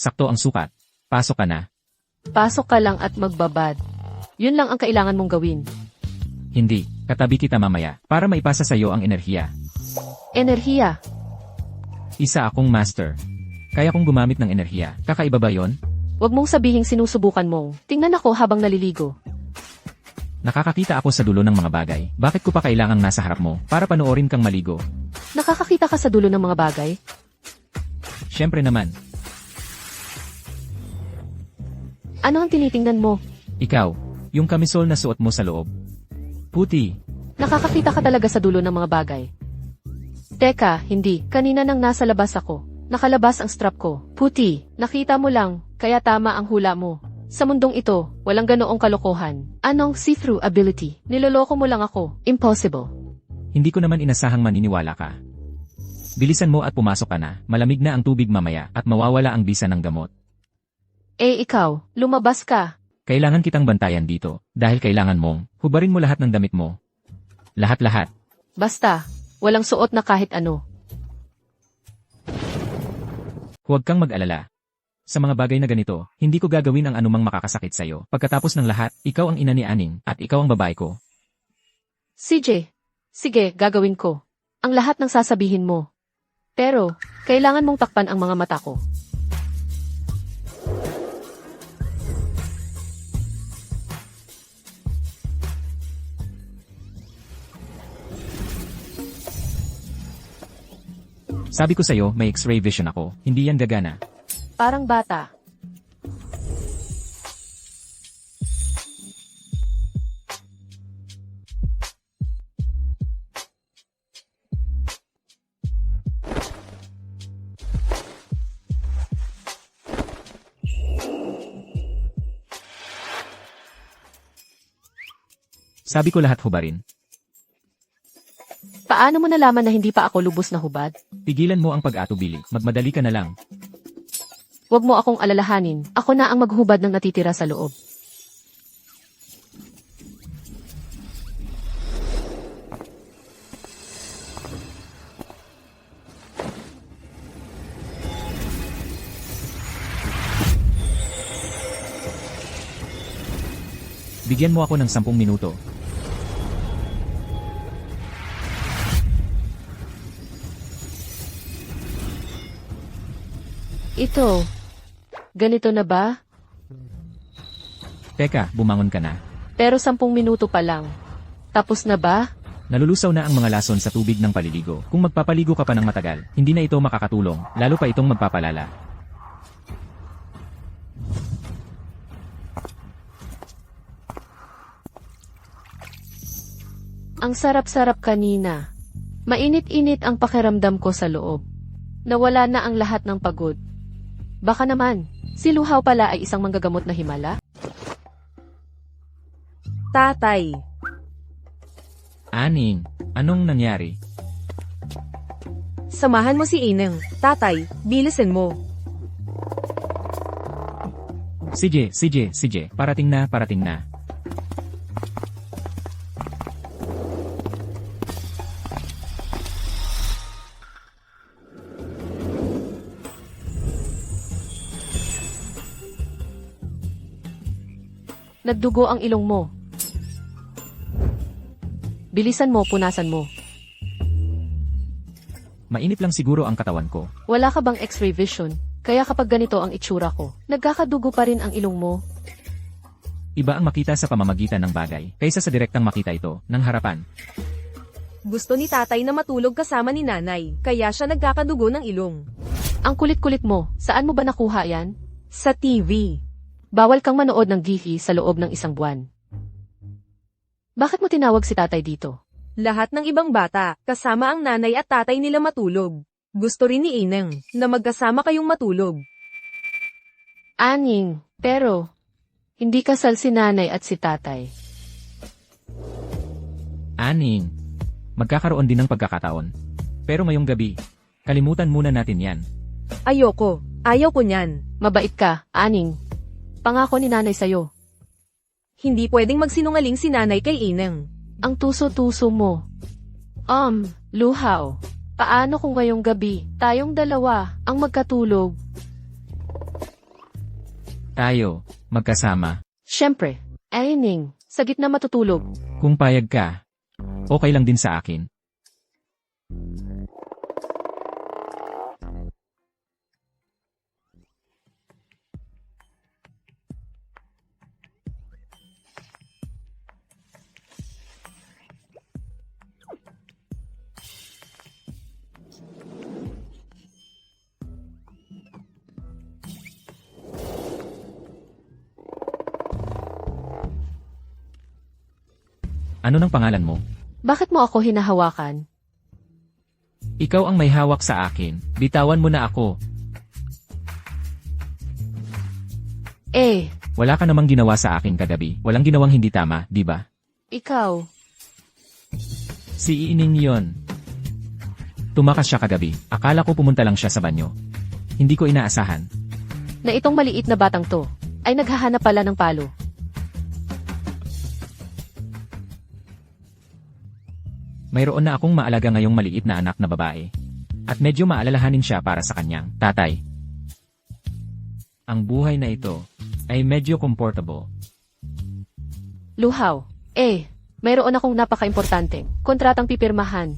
Sakto ang sukat. Pasok ka na. Pasok ka lang at magbabad. Yun lang ang kailangan mong gawin. Hindi, katabi kita mamaya, para maipasa sa'yo ang enerhiya. Enerhiya. Isa akong master. Kaya kong gumamit ng enerhiya. Kakaiba ba yon? Huwag mong sabihing sinusubukan mo. Tingnan ako habang naliligo. Nakakakita ako sa dulo ng mga bagay. Bakit ko pa kailangang nasa harap mo, para panoorin kang maligo? Nakakakita ka sa dulo ng mga bagay? Siyempre naman. Ano ang tinitingnan mo? Ikaw, yung kamisol na suot mo sa loob. Puti. Nakakakita ka talaga sa dulo ng mga bagay. Teka, hindi. Kanina nang nasa labas ako. Nakalabas ang strap ko. Puti, nakita mo lang, kaya tama ang hula mo. Sa mundong ito, walang ganoong kalokohan. Anong see-through ability? Niloloko mo lang ako. Impossible. Hindi ko naman inasahang maniniwala ka. Bilisan mo at pumasok ka na. Malamig na ang tubig mamaya at mawawala ang bisa ng gamot. Eh ikaw, lumabas ka. Kailangan kitang bantayan dito, dahil kailangan mong hubarin mo lahat ng damit mo. Lahat-lahat. Basta, walang suot na kahit ano. Huwag kang mag-alala. Sa mga bagay na ganito, hindi ko gagawin ang anumang makakasakit sa'yo. Pagkatapos ng lahat, ikaw ang ina ni Aning, at ikaw ang babae ko. CJ, sige, gagawin ko. Ang lahat ng sasabihin mo. Pero, kailangan mong takpan ang mga mata ko. Sabi ko sa'yo, may X-ray vision ako. Hindi yan gagana. Parang bata. Sabi ko lahat hubarin. Paano mo nalaman na hindi pa ako lubos na hubad? Tigilan mo ang pag-atubili. Magmadali ka na lang. Huwag mo akong alalahanin. Ako na ang maghubad ng natitira sa loob. Bigyan mo ako ng 10 minuto. Ito. Ganito na ba? Teka, bumangon ka na. Pero 10 minuto pa lang. Tapos na ba? Nalulusaw na ang mga lason sa tubig ng paliligo. Kung magpapaligo ka pa ng matagal, hindi na ito makakatulong, lalo pa itong magpapalala. Ang sarap-sarap kanina. Mainit-init ang pakiramdam ko sa loob. Nawala na ang lahat ng pagod. Baka naman, si Luhaw pala ay isang manggagamot na himala? Tatay. Aning, anong nangyari? Samahan mo si Ineng. Tatay, bilisan mo. Sige, parating na. Nagdugo ang ilong mo. Bilisan mo, punasan mo. Mainip lang siguro ang katawan ko. Wala ka bang X-ray vision? Kaya kapag ganito ang itsura ko, nagkakadugo pa rin ang ilong mo. Iba ang makita sa pamamagitan ng bagay, kaysa sa direktang makita ito, ng harapan. Gusto ni tatay na matulog kasama ni nanay, kaya siya nagkakadugo ng ilong. Ang kulit-kulit mo, saan mo ba nakuha yan? Sa TV. Bawal kang manood ng Giphy sa loob ng 1 buwan. Bakit mo tinawag si tatay dito? Lahat ng ibang bata, kasama ang nanay at tatay nila matulog. Gusto rin ni Ineng, na magkasama kayong matulog. Aning, pero, hindi kasal si nanay at si tatay. Aning, magkakaroon din ng pagkakataon. Pero ngayong gabi, kalimutan muna natin yan. Ayoko, ayaw ko niyan. Mabait ka, Aning. Pangako ni nanay sa'yo. Hindi pwedeng magsinungaling si nanay kay Ineng. Ang tuso-tuso mo. Luhaw. Paano kung ngayong gabi, tayong dalawa, ang magkatulog? Tayo, magkasama. Siyempre. Ining, sa gitna matutulog. Kung payag ka, okay lang din sa akin. Ano ng pangalan mo? Bakit mo ako hinahawakan? Ikaw ang may hawak sa akin. Bitawan mo na ako. Eh, Wala ka namang ginawa sa akin kagabi. Walang ginawang hindi tama, di ba? ikaw. Si Ining yon. Tumakas siya kagabi. Akala ko pumunta lang siya sa banyo. Hindi ko inaasahan. Na itong maliit na batang to, ay naghahanap pala ng palo. Mayroon na akong maalaga ngayong maliit na anak na babae. At medyo maalalahanin siya para sa kanyang tatay. Ang buhay na ito ay medyo comfortable. Luhaw. Eh, mayroon akong napaka-importanteng kontratang pipirmahan.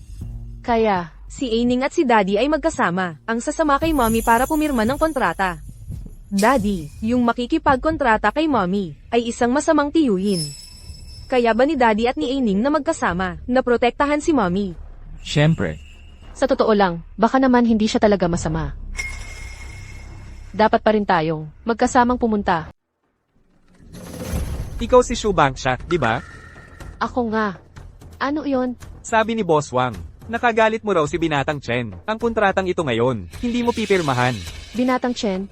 Kaya, Si Ining at si Daddy ay magkasama, ang sasama kay Mommy para pumirma ng kontrata. Daddy, yung makikipagkontrata kay Mommy, ay isang masamang tiyuhin. Kaya ba ni Daddy at ni Ining na magkasama, na protektahan si Mommy? Siyempre, sa totoo lang, baka naman hindi siya talaga masama. Dapat pa rin tayong magkasamang pumunta. Ikaw si Shu Bangsha, di ba? Ako nga. Ano yon? Sabi ni Boss Wang, nakagalit mo raw si Binatang Chen. Ang kontratang ito ngayon, hindi mo pipirmahan. Binatang Chen?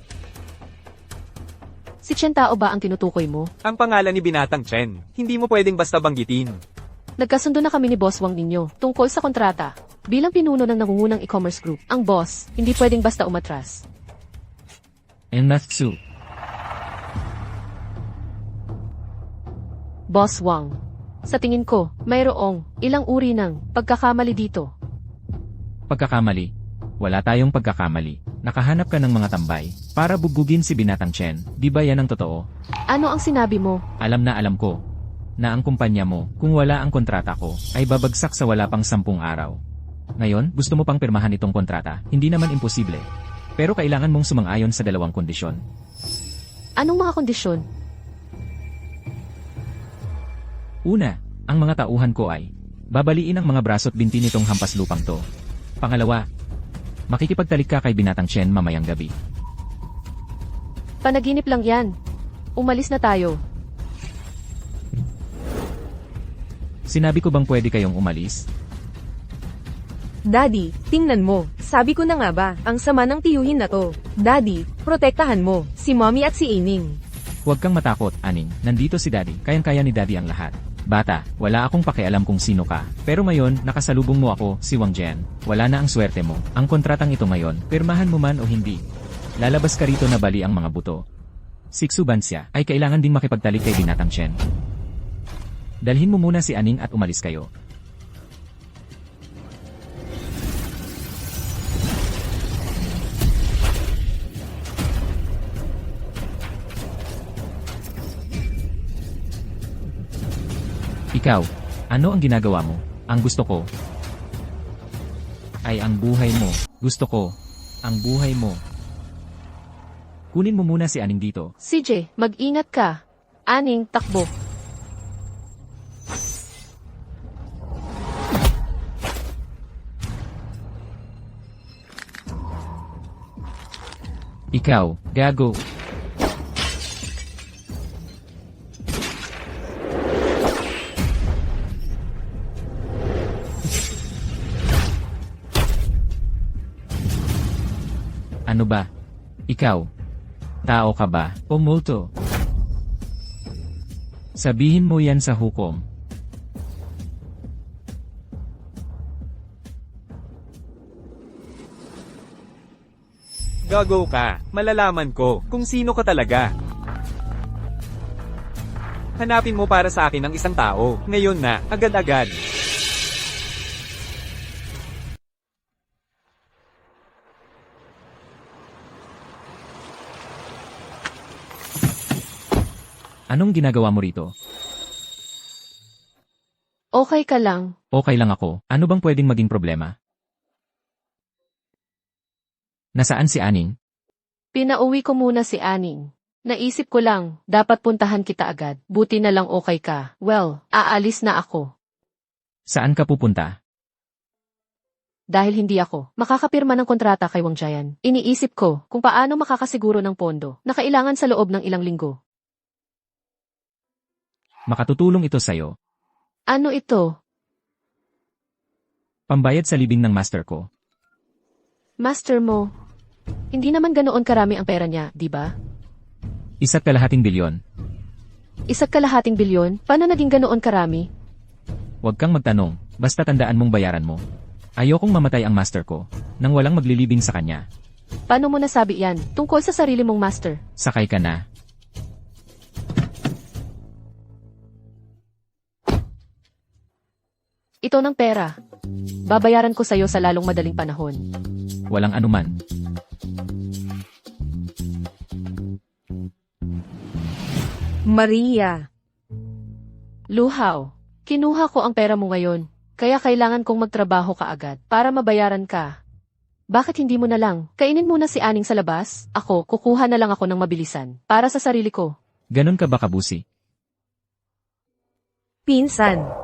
Si Chen Tao ba ang tinutukoy mo? Ang pangalan ni Binatang Chen, hindi mo pwedeng basta banggitin. Nagkasundo na kami ni Boss Wang ninyo tungkol sa kontrata. Bilang pinuno ng nangungunang e-commerce group, ang boss, hindi pwedeng basta umatras. and Natsu. Boss Wang. Sa tingin ko, mayroong ilang uri ng pagkakamali dito. Pagkakamali. Wala tayong pagkakamali. Nakahanap ka ng mga tambay para bugugin si Binatang Chen. Di ba yan ang totoo? Ano ang sinabi mo? Alam na alam ko na ang kumpanya mo, kung wala ang kontrata ko, ay babagsak sa wala pang 10 araw. Ngayon, gusto mo pang pirmahan itong kontrata? Hindi naman imposible. Pero kailangan mong sumang-ayon sa 2 kondisyon. Anong mga kondisyon? Una, ang mga tauhan ko ay babaliin ang mga braso't binti nitong hampas lupang to. Pangalawa, makikipagtalik ka kay Binatang Chen mamayang gabi. Panaginip lang yan. Umalis na tayo. Sinabi ko bang pwede kayong umalis? Daddy, tingnan mo, sabi ko na nga ba, ang sama ng tiyuhin na to. Daddy, protektahan mo, si Mommy at si Ining. Huwag kang matakot, Aning. Nandito si Daddy. Kayang-kaya ni Daddy ang lahat. Bata, wala akong pakialam kung sino ka. Pero ngayon, nakasalubong mo ako, si Wang Jian. Wala na ang swerte mo. Ang kontratang ito ngayon, pirmahan mo man o hindi. Lalabas ka rito na bali ang mga buto. Siksu Bansya ay kailangan din makipagtalik kay Binatang Chen. Dalhin mo muna si Aning at umalis kayo. Ikaw, ano ang ginagawa mo? Ang gusto ko ay ang buhay mo. Gusto ko ang buhay mo. Kunin mo muna si Aning dito. CJ, mag-ingat ka. Aning, takbo. Ikaw, gago. Ano ba? Ikaw? Tao ka ba? O multo? Sabihin mo yan sa hukom. Gago ka, malalaman ko kung sino ka talaga. Hanapin mo para sa akin ang isang tao, ngayon na, agad-agad. Anong ginagawa mo rito? Okay ka lang. Okay lang ako. Ano bang pwedeng maging problema? Nasaan si Aning? Pinauwi ko muna si Aning. Naisip ko lang, dapat puntahan kita agad. Buti na lang okay ka. Well, aalis na ako. Saan ka pupunta? Dahil hindi ako makakapirma ng kontrata kay Wang Jian. Iniisip ko kung paano makakasiguro ng pondo na kailangan sa loob ng ilang linggo. Makatutulong ito sa'yo. Ano ito? Pambayad sa libing ng master ko. Master mo? Hindi naman ganoon karami ang pera niya, di ba? 1.5 bilyon. 1.5 bilyon? Paano naging ganoon karami? Huwag kang magtanong, basta tandaan mong bayaran mo. Ayokong mamatay ang master ko, nang walang maglilibing sa kanya. Paano mo nasabi yan? Tungkol sa sarili mong master. Sakay ka na. Ito ng pera. Babayaran ko sa'yo sa lalong madaling panahon. Walang anuman. Maria. Luhaw, kinuha ko ang pera mo ngayon. Kaya kailangan kong magtrabaho ka agad para mabayaran ka. Bakit hindi mo na lang? Kainin muna si Aning sa labas. Ako, kukuha na lang ako ng mabilisan. Para sa sarili ko. Ganon ka ba kabusi? Pinsan.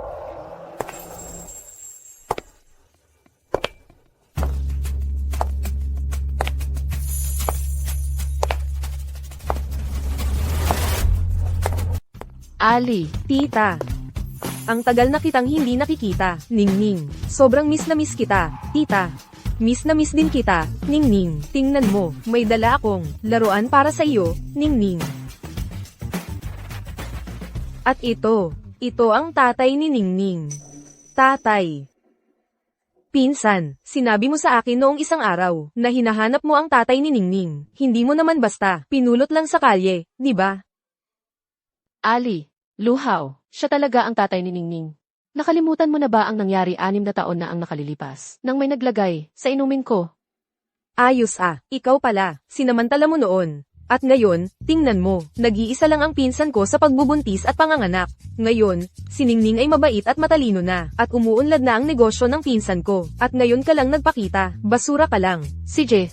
Ali, Tita. Ang tagal na kitang hindi nakikita, Ningning. Sobrang miss na miss kita, Tita. Miss na miss din kita, Ningning. Tingnan mo, may dala akong laruan para sa iyo, Ningning. At ito ang tatay ni Ningning. Tatay. Pinsan, sinabi mo sa akin noong isang araw na hinahanap mo ang tatay ni Ningning. Hindi mo naman basta pinulot lang sa kalye, di ba? Ali, Luhaw, siya talaga ang tatay ni Ningning. Nakalimutan mo na ba ang nangyari 6 na taon na ang nakalilipas nang may naglagay sa inumin ko? Ayos ikaw pala, sinamantala mo noon. At ngayon, tingnan mo, nag-iisa lang ang pinsan ko sa pagbubuntis at panganganak. Ngayon, si Ningning ay mabait at matalino na, at umuunlad na ang negosyo ng pinsan ko. At ngayon ka lang nagpakita, basura ka lang. Si J,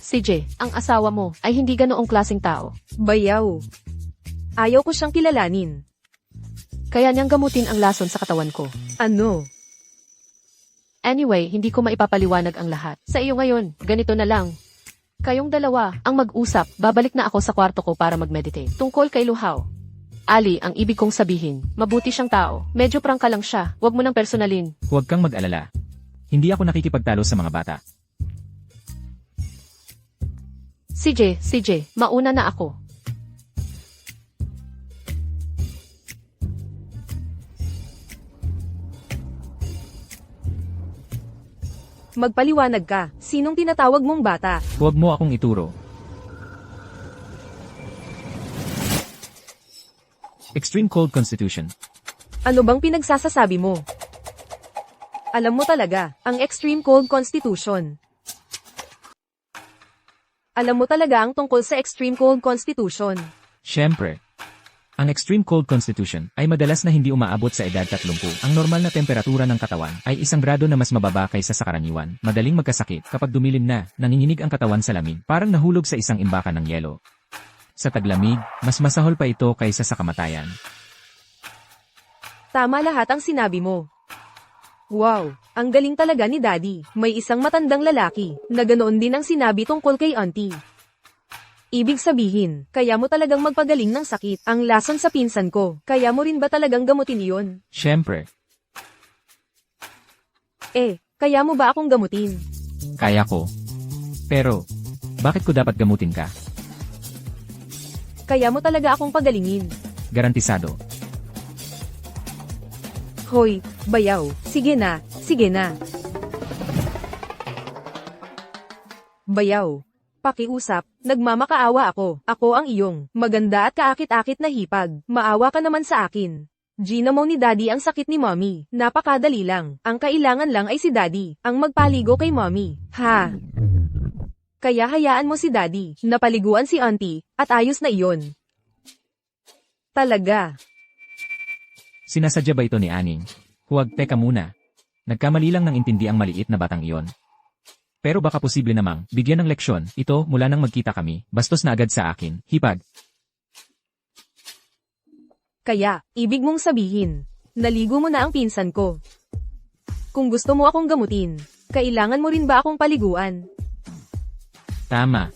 ang asawa mo, ay hindi ganoong klaseng tao. Bayaw. Ayaw ko siyang kilalanin. Kaya niyang gamutin ang lason sa katawan ko. Ano? Anyway, hindi ko maipapaliwanag ang lahat. Sa iyo ngayon, ganito na lang. Kayong dalawa, ang mag-usap, babalik na ako sa kwarto ko para mag-meditate. Tungkol kay Luhaw. Ali, ang ibig kong sabihin, mabuti siyang tao. Medyo prangka lang siya, wag mo nang personalin. Huwag kang mag-alala. Hindi ako nakikipagtalo sa mga bata. Si J, mauna na ako. Magpaliwanag ka, sinong tinatawag mong bata? Huwag mo akong ituro. Extreme Cold Constitution. Ano bang pinagsasasabi mo? Alam mo talaga, ang Extreme Cold Constitution. Alam mo talaga ang tungkol sa Extreme Cold Constitution. Siyempre. Ang Extreme Cold Constitution ay madalas na hindi umaabot sa edad 30. Ang normal na temperatura ng katawan ay 1 grado na mas mababa kaysa sa karaniwan. Madaling magkasakit kapag dumilim na, nanginginig ang katawan sa lamig, parang nahulog sa isang imbakan ng yelo. Sa taglamig, mas masahol pa ito kaysa sa kamatayan. Tama lahat ang sinabi mo. Wow, ang galing talaga ni Daddy. May isang matandang lalaki na ganoon din ang sinabi tungkol kay Auntie. Ibig sabihin, kaya mo talagang magpagaling ng sakit. Ang lason sa pinsan ko, kaya mo rin ba talagang gamutin iyon? Siyempre. Kaya mo ba akong gamutin? Kaya ko. Pero, bakit ko dapat gamutin ka? Kaya mo talaga akong pagalingin. Garantisado. Hoy, bayaw, sige na, sige na. Bayaw. Pakiusap, nagmamakaawa ako. Ako ang iyong maganda at kaakit-akit na hipag. Maawa ka naman sa akin. Gina mo ni Daddy ang sakit ni Mommy. Napakadali lang. Ang kailangan lang ay si Daddy ang magpaligo kay Mommy. Ha? Kaya hayaan mo si Daddy. Napaliguan si Auntie at ayos na iyon. Talaga. Sinasadya ba ito ni Aning? Huwag, teka muna. Nagkamali lang ng intindi ang maliit na batang iyon. Pero baka posible namang, bigyan ng leksyon, ito mula nang magkita kami, bastos na agad sa akin, hipag. Kaya, ibig mong sabihin, naligo mo na ang pinsan ko. Kung gusto mo akong gamutin, kailangan mo rin ba akong paliguan? Tama.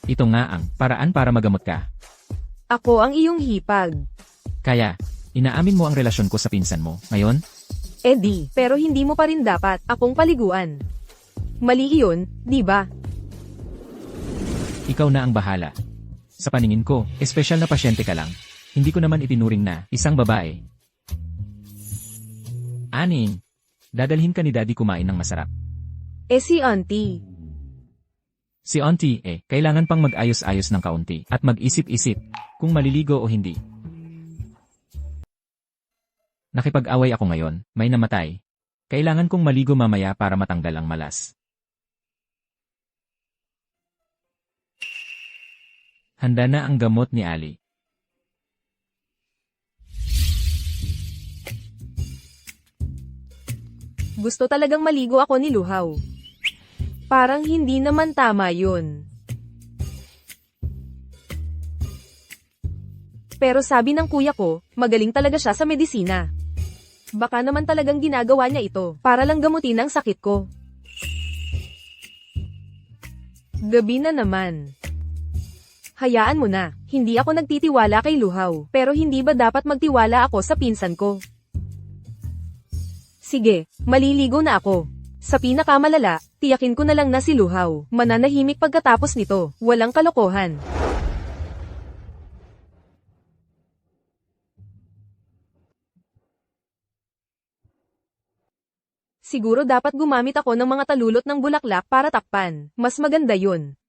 Ito nga ang paraan para magamot ka. Ako ang iyong hipag. Kaya, inaamin mo ang relasyon ko sa pinsan mo, ngayon? Eddie, pero hindi mo pa rin dapat akong paliguan. Mali iyon, di ba? Ikaw na ang bahala. Sa paningin ko, espesyal na pasyente ka lang. Hindi ko naman itinuring na isang babae. Aning, dadalhin ka ni Daddy kumain ng masarap. Si auntie. Si Auntie, kailangan pang mag-ayos-ayos ng kaunti at mag-isip-isip kung maliligo o hindi. Nakipag-away ako ngayon, may namatay. Kailangan kong maligo mamaya para matanggal ang malas. Handa na ang gamot ni Ali. Gusto talagang maligo ako ni Luhaw. Parang hindi naman tama yun. Pero sabi ng kuya ko, magaling talaga siya sa medisina. Baka naman talagang ginagawa niya ito para lang gamutin ang sakit ko. Gabi na naman. Hayaan mo na, hindi ako nagtitiwala kay Luhaw, pero hindi ba dapat magtiwala ako sa pinsan ko? Sige, maliligo na ako. Sa pinakamalala, tiyakin ko na lang na si Luhaw, mananahimik pagkatapos nito, walang kalokohan. Siguro dapat gumamit ako ng mga talulot ng bulaklak para takpan, mas maganda yun.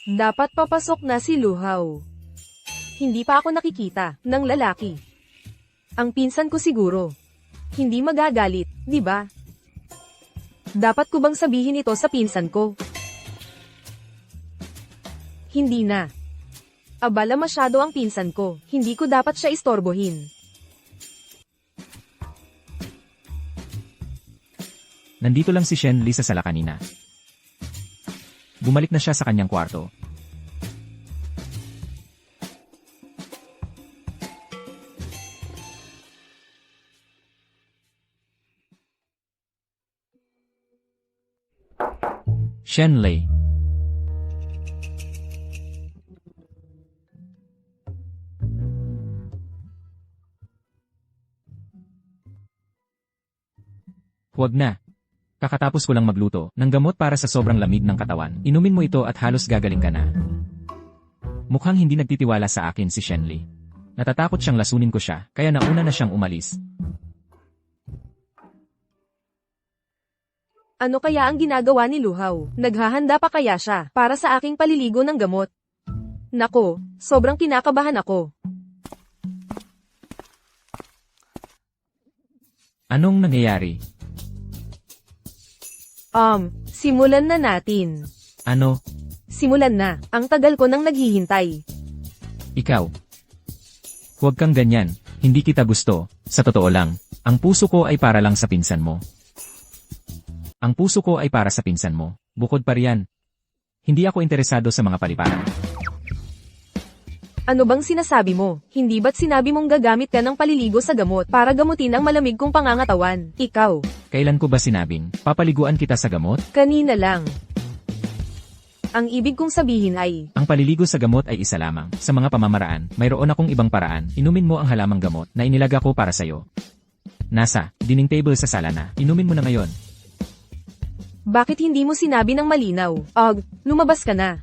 Dapat papasok na si Luhaw. Hindi pa ako nakikita ng lalaki. Ang pinsan ko siguro. Hindi magagalit, di ba? Dapat ko bang sabihin ito sa pinsan ko? Hindi na. Abala masyado ang pinsan ko. Hindi ko dapat siya istorbohin. Nandito lang si Shen Li sa sala kanina. Bumalik na siya sa kanyang kwarto. Shen Li. Huwag na. Kakatapos ko lang magluto ng gamot para sa sobrang lamig ng katawan. Inumin mo ito at halos gagaling ka na. Mukhang hindi nagtitiwala sa akin si Shen Li. Natatakot siyang lasunin ko siya, kaya nauna na siyang umalis. Ano kaya ang ginagawa ni Luhaw? Naghahanda pa kaya siya para sa aking paliligo ng gamot? Nako, sobrang kinakabahan ako. Anong nangyayari? Simulan na natin. Ano? Simulan na. Ang tagal ko nang naghihintay. Ikaw. Huwag kang ganyan. Hindi kita gusto. Sa totoo lang, ang puso ko ay para lang sa pinsan mo. Ang puso ko ay para sa pinsan mo. Bukod pa riyan, hindi ako interesado sa mga paliparan. Ano bang sinasabi mo? Hindi ba't sinabi mong gagamit ka ng paliligo sa gamot para gamutin ang malamig kong pangangatawan? Ikaw. Kailan ko ba sinabing, papaliguan kita sa gamot? Kanina lang. Ang ibig kong sabihin ay, Ang paliligo sa gamot ay isa lamang. Sa mga pamamaraan, mayroon akong ibang paraan. Inumin mo ang halamang gamot na inilaga ko para sa'yo. Nasa dining table sa sala na. Inumin mo na ngayon. bakit hindi mo sinabi ng malinaw? Lumabas ka na.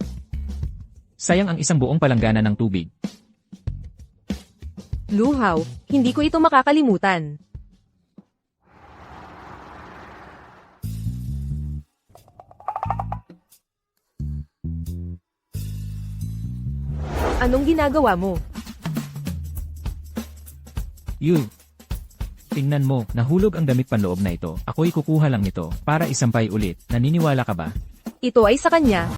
Sayang ang isang buong palanggana ng tubig. Luhaw, hindi ko ito makakalimutan. Anong ginagawa mo? Tingnan mo, nahulog ang damit panloob na ito. Ako'y kukuha lang nito para isampay ulit. Naniniwala ka ba? Ito ay sa kanya.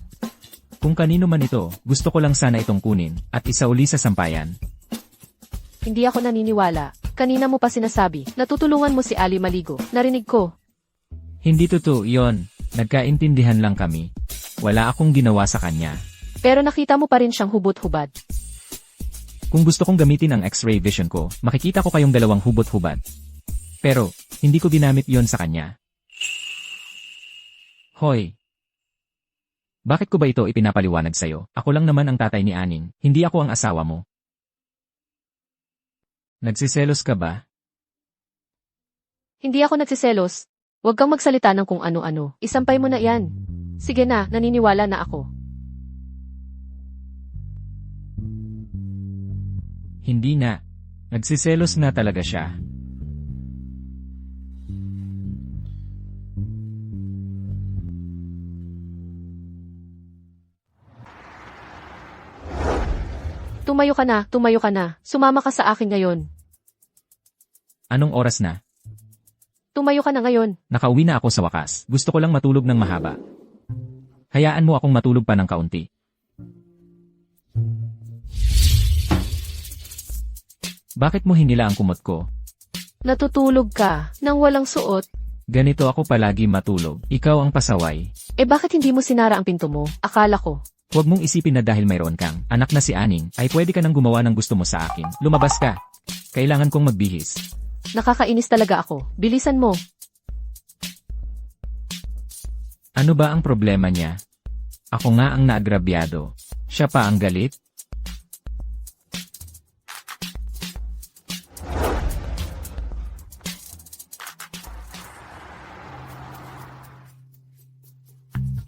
Kung kanino man ito, gusto ko lang sana itong kunin at isauli sa sampayan. Hindi ako naniniwala. Kanina mo pa sinasabi, natutulungan mo si Ali maligo. Narinig ko. Hindi totoo iyon. Nagkaintindihan lang kami. Wala akong ginawa sa kanya. Pero nakita mo pa rin siyang hubot-hubad. Kung gusto kong gamitin ang X-ray vision ko, makikita ko kayong dalawang hubot-hubad. Pero, hindi ko ginamit yon sa kanya. Hoy! Bakit ko ba ito ipinapaliwanag sa'yo? Ako lang naman ang tatay ni Aning, hindi ako ang asawa mo. Nagsiselos ka ba? Hindi ako nagsiselos. Huwag kang magsalita ng kung ano-ano. Isampay mo na yan. Sige na, naniniwala na ako. Hindi na. Nagsiselos na talaga siya. Tumayo ka na, tumayo ka na. Sumama ka sa akin ngayon. Anong oras na? Tumayo ka na ngayon. Nakauwi na ako sa wakas. Gusto ko lang matulog ng mahaba. Hayaan mo akong matulog pa ng kaunti. Bakit mo hinila ang kumot ko? Natutulog ka nang walang suot. Ganito ako palagi matulog. Ikaw ang pasaway. Eh bakit hindi mo sinara ang pinto mo? Akala ko. Huwag mong isipin na dahil mayroon kang anak na si Aning, ay pwede ka nang gumawa ng gusto mo sa akin. Lumabas ka. Kailangan kong magbihis. Nakakainis talaga ako. Bilisan mo. Ano ba ang problema niya? Ako nga ang naagrabyado. Siya pa ang galit?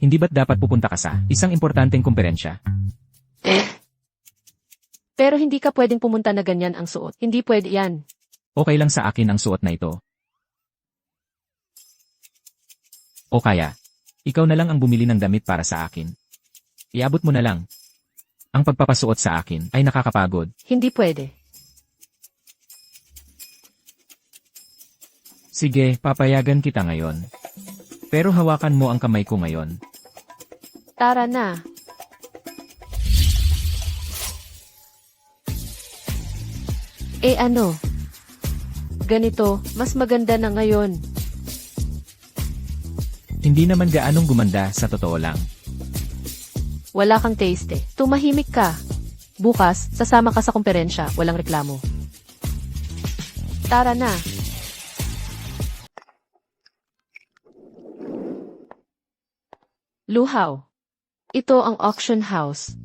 Hindi ba't dapat pupunta ka sa isang importanteng kumperensya? Pero hindi ka pwedeng pumunta na ganyan ang suot. Hindi pwede yan. Okay lang sa akin ang suot na ito. O kaya, ikaw na lang ang bumili ng damit para sa akin. Iabot mo na lang. Ang pagpapasuot sa akin ay nakakapagod. Hindi pwede. Sige, papayagan kita ngayon. Pero hawakan mo ang kamay ko ngayon. Tara na. Eh ano? Ganito, mas maganda na ngayon. Hindi naman gaanong gumanda sa totoo lang. Wala kang taste eh. Tumahimik ka. Bukas, sasama ka sa kumperensya, walang reklamo. Tara na. Luhaw. Ito ang auction house.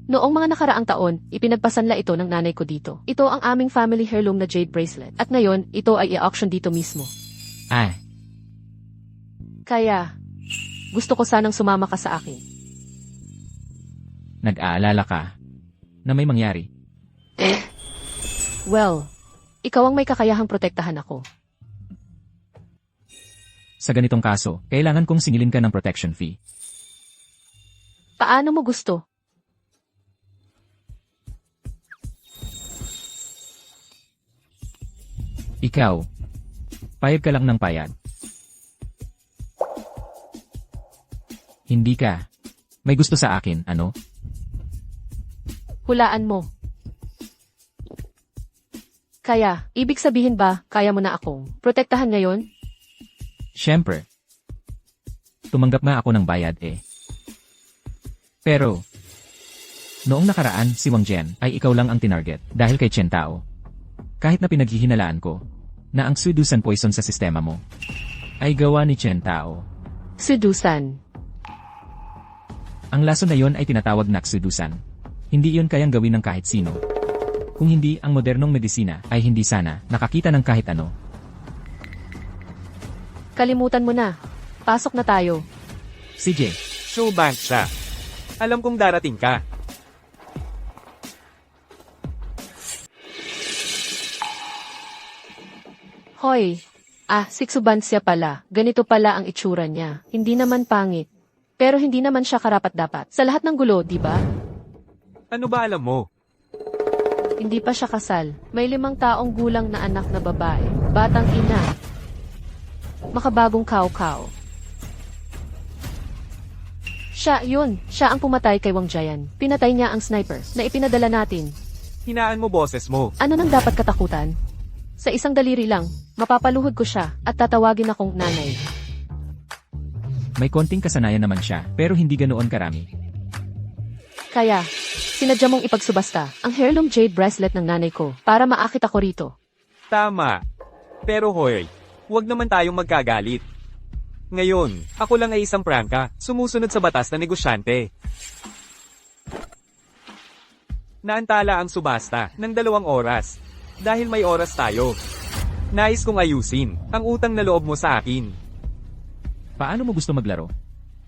Noong mga nakaraang taon, ipinagpasanla ito ng nanay ko dito. Ito ang aming family heirloom na jade bracelet. At ngayon, ito ay i-auction dito mismo. Ah, Kaya, gusto ko sanang sumama ka sa akin. nag-aalala ka na may mangyari. Well, ikaw ang may kakayahang protektahan ako. Sa ganitong kaso, kailangan kong singilin ka ng protection fee. Paano mo gusto? Ikaw, payag ka lang ng payag. Hindi ka. May gusto sa akin, ano? Hulaan mo. Kaya, ibig sabihin ba, kaya mo na akong protektahan ngayon? Siyempre. Tumanggap nga ako ng bayad eh. Pero, noong nakaraan si Wang Jian ay ikaw lang ang tinarget dahil kay Chen Tao. Kahit na pinaghihinalaan ko na ang Sudusan poison sa sistema mo ay gawa ni Chen Tao. Sudusan. Ang laso na yon ay tinatawag na Sudusan. Hindi yon kayang gawin ng kahit sino. Kung hindi ang modernong medisina ay hindi sana nakakita ng kahit ano. Kalimutan mo na. Pasok na tayo. CJ, Showbank siya. Alam kong darating ka. Hoy. Si Xubansia pala. Ganito pala ang itsura niya. Hindi naman pangit. Pero hindi naman siya karapat-dapat. Sa lahat ng gulo, di ba? Ano ba alam mo? Hindi pa siya kasal. May 5 taong gulang na anak na babae. Batang ina. Makabagong kaw-kaw. Siya, yun. Siya ang pumatay kay Wang Jian. Pinatay niya ang sniper na ipinadala natin. Hinaan mo boses mo. Ano nang dapat katakutan? Sa isang daliri lang, mapapaluhod ko siya at tatawagin akong nanay. May konting kasanayan naman siya, pero hindi ganoon karami. Kaya, sinadya mong ipagsubasta ang heirloom jade bracelet ng nanay ko para maakit ako rito. Tama. Pero hoy, huwag naman tayong magkagalit. Ngayon, ako lang ay isang prangka, sumusunod sa batas na negosyante. Naantala ang subasta ng 2 oras. Dahil may oras tayo. Nais kong ayusin ang utang na loob mo sa akin. Paano mo gusto maglaro?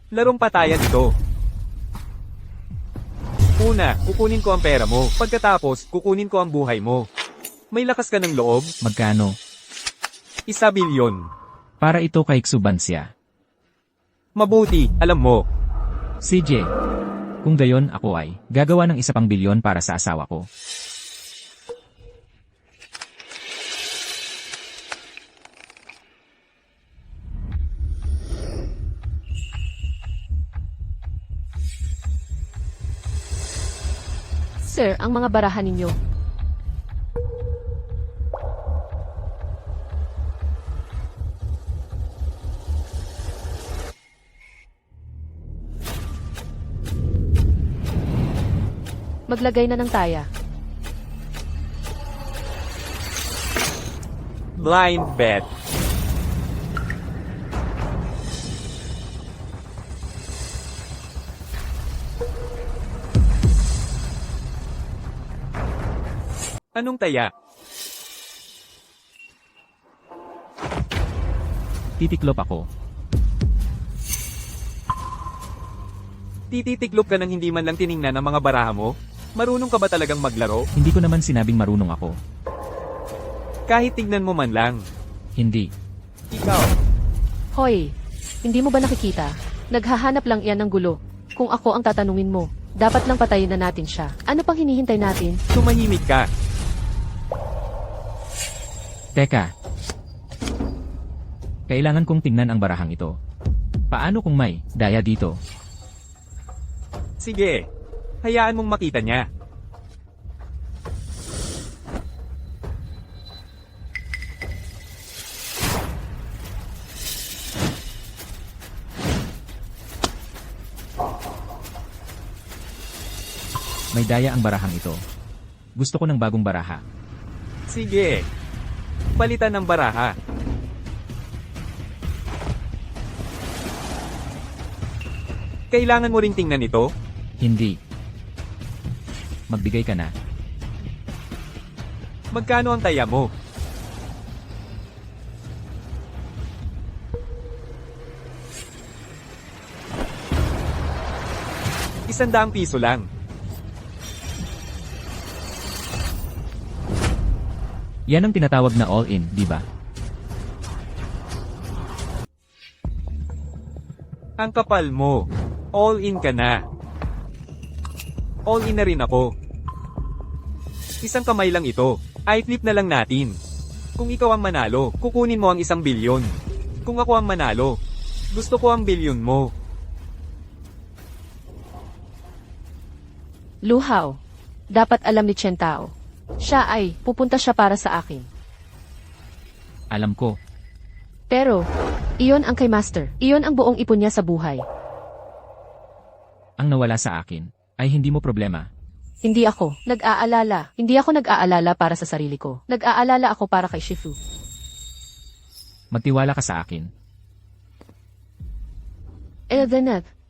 Larong patayan ito. Una, kukunin ko ang pera mo. Pagkatapos, kukunin ko ang buhay mo. May lakas ka ng loob? Magkano? 1 bilyon. Para ito kay Xubansya. Mabuti, alam mo. CJ. Kung gayon ako ay gagawa ng 1 pang bilyon para sa asawa ko. Sir, ang mga barahan ninyo. Maglagay na ng taya. Blind bet. Anong taya? Titiklop ako. Tititiklop ka ng hindi man lang tiningnan ang mga baraha mo? Marunong ka ba talagang maglaro? Hindi ko naman sinabing marunong ako. Kahit tignan mo man lang. Hindi. Ikaw, Hoy, hindi mo ba nakikita? Naghahanap lang iyan ng gulo. Kung ako ang tatanungin mo, dapat lang patayin na natin siya. Ano pang hinihintay natin? tumahimik ka. Teka. Kailangan kong tingnan ang barahang ito. Paano kung may daya dito? Sige. Hayaan mong makita niya. May daya ang barahang ito. Gusto ko ng bagong baraha. Sige. Palitan ng baraha. Kailangan mo ring tingnan ito? Hindi. Magbigay ka na. Magkano ang taya mo? ₱100 lang. Yan ang tinatawag na all-in, di ba? Ang kapal mo. All in ka na. All in na rin ako. 1 kamay lang ito. I-flip na lang natin. Kung ikaw ang manalo, kukunin mo ang 1 bilyon. Kung ako ang manalo, gusto ko ang bilyon mo. Luhaw. Dapat alam ni Chen Tao. Siya ay, pupunta siya para sa akin. Alam ko. Pero, iyon ang kay Master. Iyon ang buong ipon niya sa buhay. Ang nawala sa akin ay hindi mo problema. Hindi ako nag-aalala. Hindi ako nag-aalala para sa sarili ko. Nag-aalala ako para kay Shifu. Magtiwala ka sa akin. Eldeneth.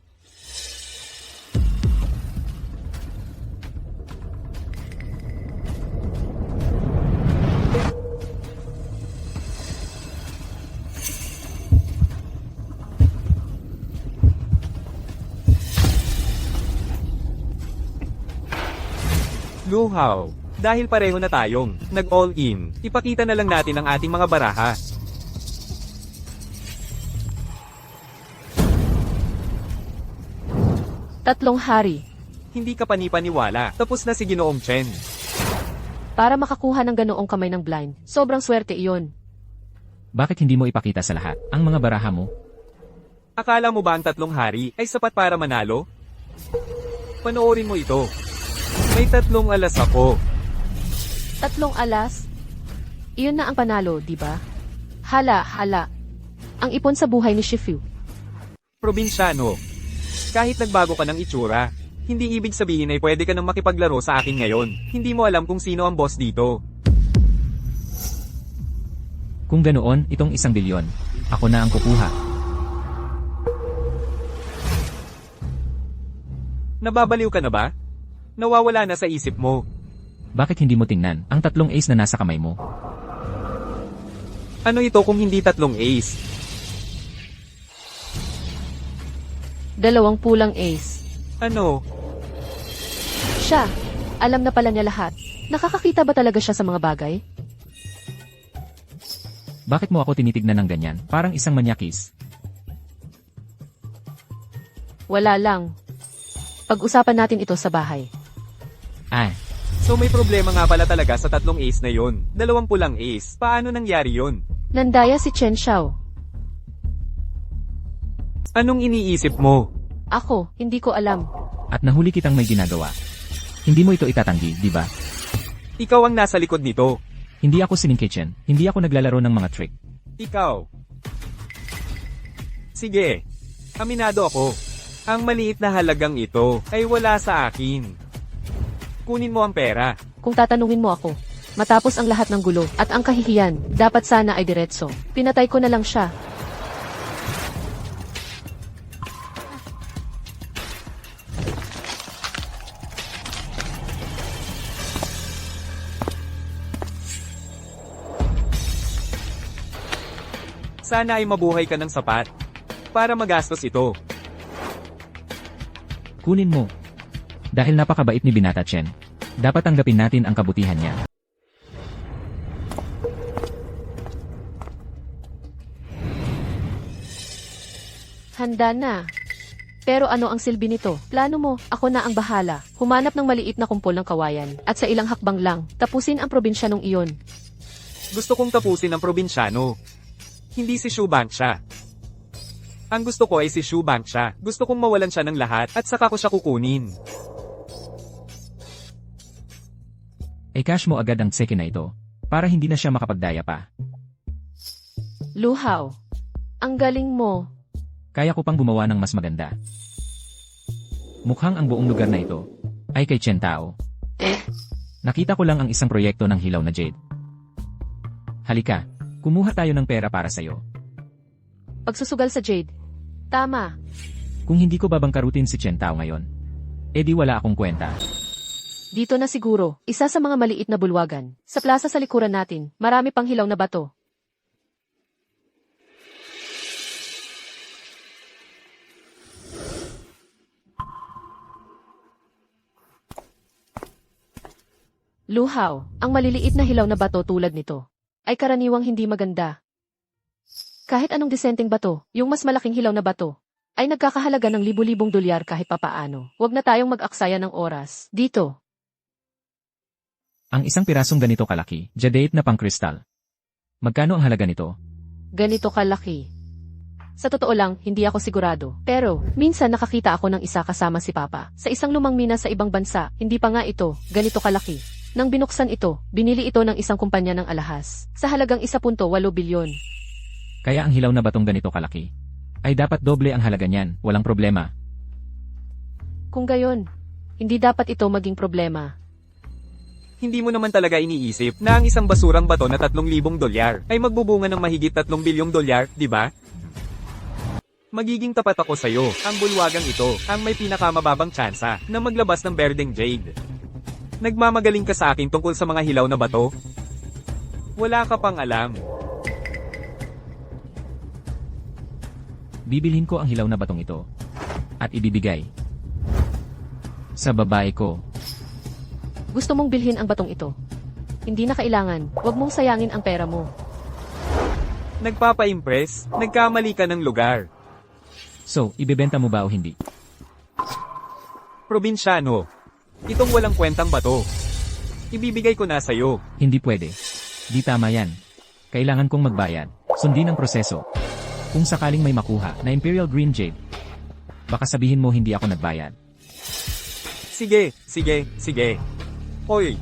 Luhaw. Dahil pareho na tayong nag-all in, ipakita na lang natin ang ating mga baraha. Tatlong hari. Hindi ka panipaniwala. Tapos na si Ginoong Chen. Para makakuha ng ganoong kamay ng blind. Sobrang swerte iyon. Bakit hindi mo ipakita sa lahat ang mga baraha mo? Akala mo ba ang 3 hari ay sapat para manalo? Panoorin mo ito. May 3 alas ako. 3 alas? Iyon na ang panalo, di ba? Hala. Ang ipon sa buhay ni Shifu. Probinsyano. Kahit nagbago ka ng itsura, hindi ibig sabihin ay pwede ka nang makipaglaro sa akin ngayon. Hindi mo alam kung sino ang boss dito. Kung ganoon, itong 1 bilyon. Ako na ang kukuha. Nababaliw ka na ba? Nawawala na sa isip mo. Bakit hindi mo tingnan ang 3 ace na nasa kamay mo? Ano ito kung hindi 3 ace? 2 pulang ace. Ano? Siya, alam na pala niya lahat. Nakakakita ba talaga siya sa mga bagay? Bakit mo ako tinitignan ng ganyan? Parang isang manyakis. Wala lang. Pag-usapan natin ito sa bahay. Ah, So may problema nga pala talaga sa 3 ace na yon. 2 pulang ace. Paano nangyari yon? Nandaya si Chen Xiao. Anong iniisip mo? Ako, hindi ko alam. at nahuli kitang may ginagawa. Hindi mo ito itatanggi, di ba? Ikaw ang nasa likod nito. Hindi ako sining kitchen. Hindi ako naglalaro ng mga trick. Ikaw. Sige. Aminado ako. Ang maliit na halagang ito ay wala sa akin. Kunin mo ang pera. Kung tatanungin mo ako, matapos ang lahat ng gulo at ang kahihiyan, dapat sana ay diretso. Pinatay ko na lang siya. Sana ay mabuhay ka ng sapat para magastos ito. Kunin mo. Dahil napakabait ni Binata Chen. Dapat tanggapin natin ang kabutihan niya. Handa na. Pero ano ang silbi nito? Plano mo, ako na ang bahala. Humanap ng maliit na kumpol ng kawayan, at sa ilang hakbang lang, tapusin ang probinsyanong iyon. Gusto kong tapusin ang probinsyano. Hindi si Shu Bangsha. Ang gusto ko ay si Shu Bangsha. Gusto kong mawalan siya ng lahat at saka ko siya kukunin. I-cash mo agad ang tseke na ito. Para hindi na siya makapagdaya pa. Luhaw. Ang galing mo. Kaya ko pang gumawa ng mas maganda. Mukhang ang buong lugar na ito ay kay Chen Tao. Nakita ko lang ang isang proyekto ng hilaw na jade. Halika, kumuha tayo ng pera para sa'yo. Pagsusugal sa Jade. Tama. Kung hindi ko babangkarutin si Chen Tao ngayon, edi wala akong kwenta. Dito na siguro, isa sa mga maliit na bulwagan. Sa plaza sa likuran natin, marami pang hilaw na bato. Luhaw, ang maliliit na hilaw na bato tulad nito, ay karaniwang hindi maganda. Kahit anong disenteng bato, yung mas malaking hilaw na bato, ay nagkakahalaga ng libu-libong dolyar kahit papaano. Huwag na tayong mag-aksaya ng oras. Dito. Ang isang pirasong ganito kalaki, jadate na pangkristal. Magkano ang halaga nito? Ganito kalaki. Sa totoo lang, hindi ako sigurado. Pero, minsan nakakita ako ng isa kasama si Papa. Sa isang lumang mina sa ibang bansa, hindi pa nga ito, ganito kalaki. Nang binuksan ito, binili ito ng isang kumpanya ng alahas. Sa halagang 1.8 bilyon. Kaya ang hilaw na batong ganito kalaki ay dapat doble ang halaga niyan, walang problema. Kung gayon, hindi dapat ito maging problema. Hindi mo naman talaga iniisip na ang isang basurang bato na 3,000 dolyar ay magbubunga ng mahigit 3 bilyong dolyar, di ba? Magiging tapat ako sa'yo. Ang bulwagang ito ang may pinakamababang tsansa na maglabas ng berdeng jade. Nagmamagaling ka sa akin tungkol sa mga hilaw na bato? Wala ka pang alam. Bibilhin ko ang hilaw na batong ito at ibibigay sa babae ko. Gusto mong bilhin ang batong ito. Hindi na kailangan, huwag mong sayangin ang pera mo. Nagpapa-impress? Nagkamali ka ng lugar. So, ibebenta mo ba o hindi? Probinsyano. Itong walang kwentang bato. Ibibigay ko na sa'yo. Hindi pwede. Di tama yan. Kailangan kong magbayad. Sundin ang proseso. Kung sakaling may makuha na Imperial Green Jade, baka sabihin mo hindi ako nagbayad. Sige, sige, sige. Hoy,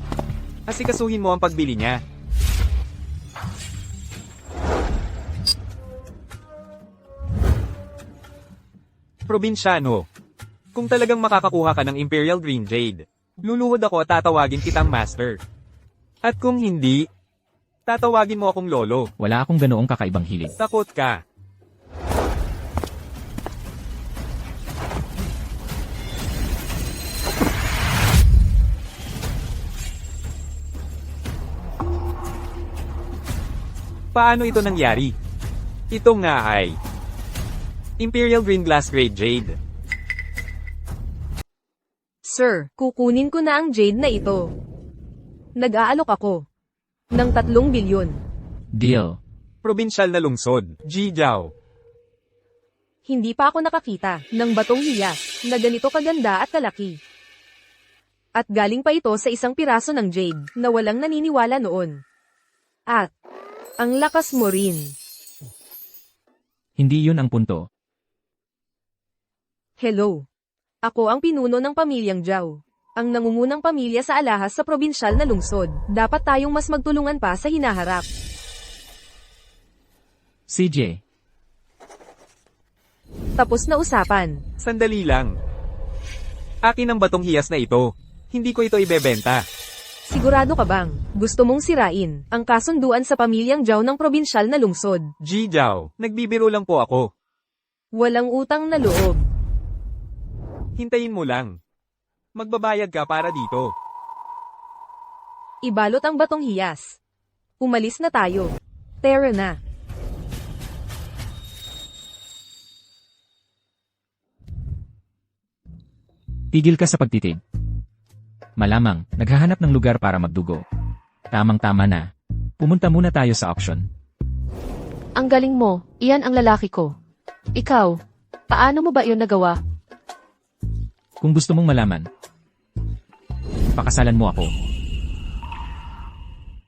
asikasuhin mo ang pagbili niya. Probinsyano, kung talagang makakakuha ka ng Imperial Green Jade, luluhod ako at tatawagin kitang Master. At kung hindi, tatawagin mo akong Lolo. Wala akong ganoong kakaibang hilig. Takot ka. Paano ito nangyari? Ito nga ay Imperial Green Glass Grade Jade. Sir, kukunin ko na ang jade na ito. Nag-aalok ako ng 3 bilyon. Deal. Probinsyal na lungsod, Jijiao. Hindi pa ako nakakita ng batong hiyas na ganito kaganda at kalaki. At galing pa ito sa isang piraso ng jade na walang naniniwala noon. At ang lakas mo rin. Hindi yun ang punto. Hello. Ako ang pinuno ng pamilyang Zhao. Ang nangungunang pamilya sa alahas sa probinsyal na lungsod. Dapat tayong mas magtulungan pa sa hinaharap. CJ, Tapos na usapan. Sandali lang. Akin ang batong hiyas na ito. Hindi ko ito ibebenta. Sigurado ka bang gusto mong sirain ang kasunduan sa pamilyang Zhao ng probinsyal na lungsod? Jijiao, nagbibiro lang po ako. Walang utang na loob. Hintayin mo lang. Magbabayad ka para dito. Ibalot ang batong hiyas. Umalis na tayo. Tara na. tigil ka sa pagtitig. Malamang, naghahanap ng lugar para magdugo. Tamang-tama na. Pumunta muna tayo sa auction. Ang galing mo, iyan ang lalaki ko. Ikaw, paano mo ba iyon nagawa? Kung gusto mong malaman, pakasalan mo ako.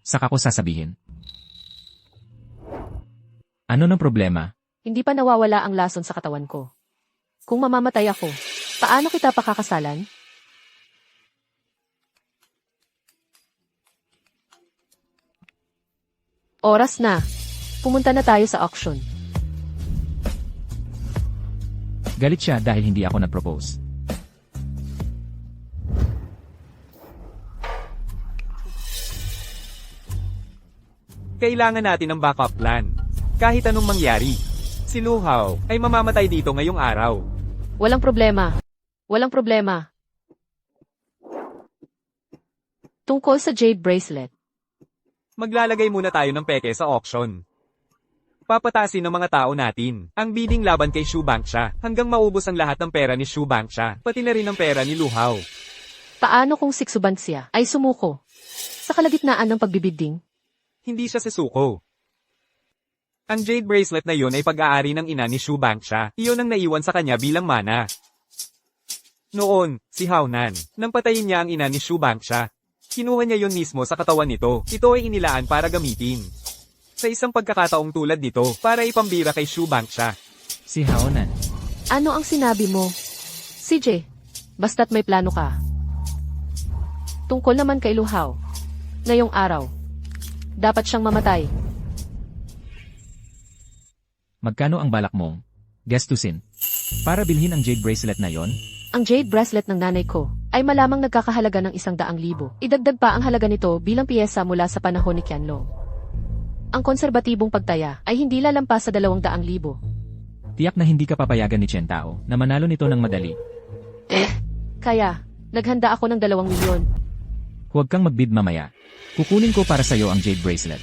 Saka ko sasabihin. Ano ng problema? Hindi pa nawawala ang lason sa katawan ko. Kung mamamatay ako, paano kita pakakasalan? Oras na. Pumunta na tayo sa auction. Galit siya dahil hindi ako nag-propose. Kailangan natin ng backup plan. Kahit anong mangyari. Si Lu Hao ay mamamatay dito ngayong araw. Walang problema. Walang problema. Tungkol sa jade bracelet. Maglalagay muna tayo ng peke sa auction. Papatasin ng mga tao natin ang bidding laban kay Shu Bangsha hanggang maubos ang lahat ng pera ni Shu Bangsha, pati na rin ang pera ni Lu Hao. Paano kung Siksubansya ay sumuko? Sa kalagitnaan ng pagbibidding? Hindi siya sisuko. Ang jade bracelet na yun ay pag-aari ng ina ni Shu Bangsha. Iyon ang naiwan sa kanya bilang mana. Noon, si Hao Nan, nang patayin niya ang ina ni Shu Bangsha. Kinuha niya yun mismo sa katawan nito. Ito ay inilaan para gamitin. Sa isang pagkakataong tulad nito, para ipambira kay Shu Bangsha. Si Haonan. Ano ang sinabi mo? CJ, basta't may plano ka. Tungkol naman kay Lu Hao. Ngayong araw, dapat siyang mamatay. Magkano ang balak mong gastusin para bilhin ang jade bracelet na yon? Ang jade bracelet ng nanay ko ay malamang nagkakahalaga ng 100,000. Idagdag pa ang halaga nito bilang piyesa mula sa panahon ni Qianlong. Ang konserbatibong pagtaya ay hindi lalampas sa 200,000. Tiyak na hindi ka papayagan ni Chen Tao na manalo nito ng madali. Kaya, naghanda ako ng 2 milyon. Huwag kang magbid mamaya. Kukunin ko para sa'yo ang jade bracelet.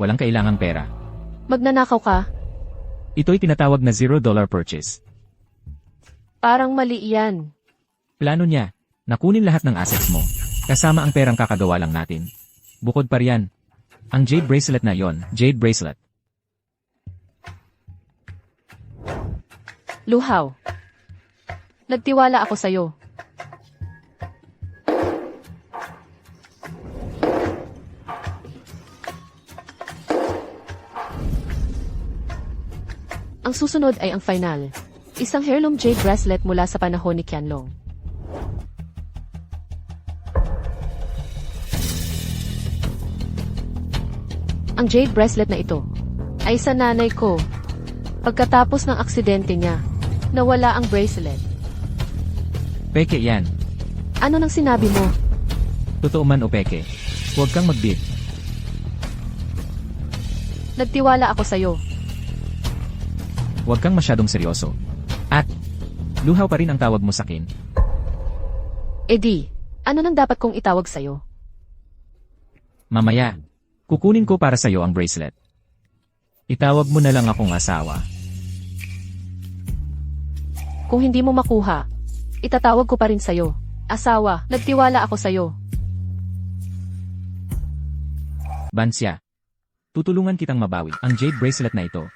Walang kailangang pera. Magnanakaw ka? Ito'y tinatawag na $0 purchase. Parang mali iyan. Plano niya, nakunin lahat ng assets mo, kasama ang perang kakagawa lang natin. Bukod pa riyan, ang jade bracelet na yon, jade bracelet. Lu Hao, nagtiwala ako sa'yo. Ang susunod ay ang final. Isang heirloom jade bracelet mula sa panahon ni Qianlong. Ang jade bracelet na ito ay sa nanay ko. Pagkatapos ng aksidente niya, nawala ang bracelet. Peke yan. Ano nang sinabi mo? Totoo man o peke. Huwag kang magbid. Nagtiwala ako sa'yo. Huwag kang masyadong seryoso. At, luhaw pa rin ang tawag mo sakin. Di, ano nang dapat kong itawag sa'yo? Mamaya, kukunin ko para sa'yo ang bracelet. Itawag mo na lang akong asawa. Kung hindi mo makuha, itatawag ko pa rin sa'yo. Asawa, nagtiwala ako sa'yo. Bansya, tutulungan kitang mabawi ang jade bracelet na ito.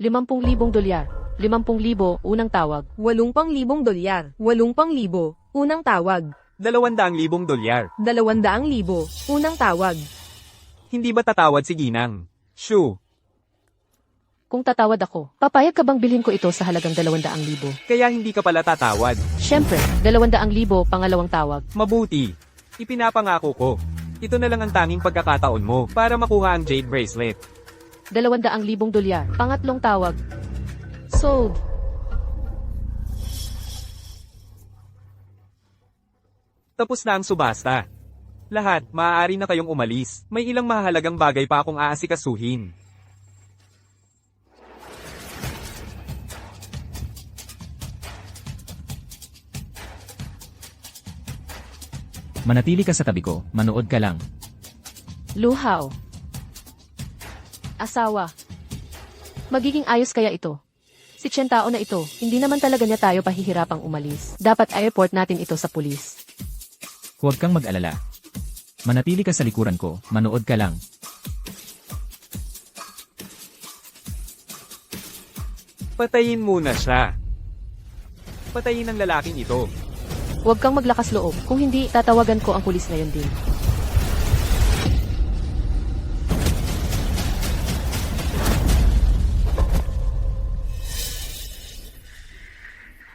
50,000 dolyar. 50,000 unang tawag. 80,000 dolyar. 80,000 unang tawag. 200,000 dolyar. 200,000 unang tawag. Hindi ba tatawad si Ginang? Shoo. Kung tatawad ako, papayag ka bang bilhin ko ito sa halagang 200,000? Kaya hindi ka pala tatawad. Siyempre, 200,000 pangalawang tawag. Mabuti. Ipinapangako ko. Ito na lang ang tanging pagkakataon mo para makuha ang jade bracelet. 200,000 dolyar. Pangatlong tawag. Sold. Tapos na ang subasta. Lahat, maaari na kayong umalis. May ilang mahalagang bagay pa akong aasikasuhin. Manatili ka sa tabi ko, manood ka lang. Luhaw. Asawa. Magiging ayos kaya ito? Si Chen Tao na ito, hindi naman talaga niya tayo pahihirapang umalis. Dapat i-report natin ito sa pulis. Huwag kang mag-alala. Manatili ka sa likuran ko, manood ka lang. Patayin muna siya. Patayin ang lalaking ito. Huwag kang maglakas loob. Kung hindi, tatawagan ko ang pulis ngayon din.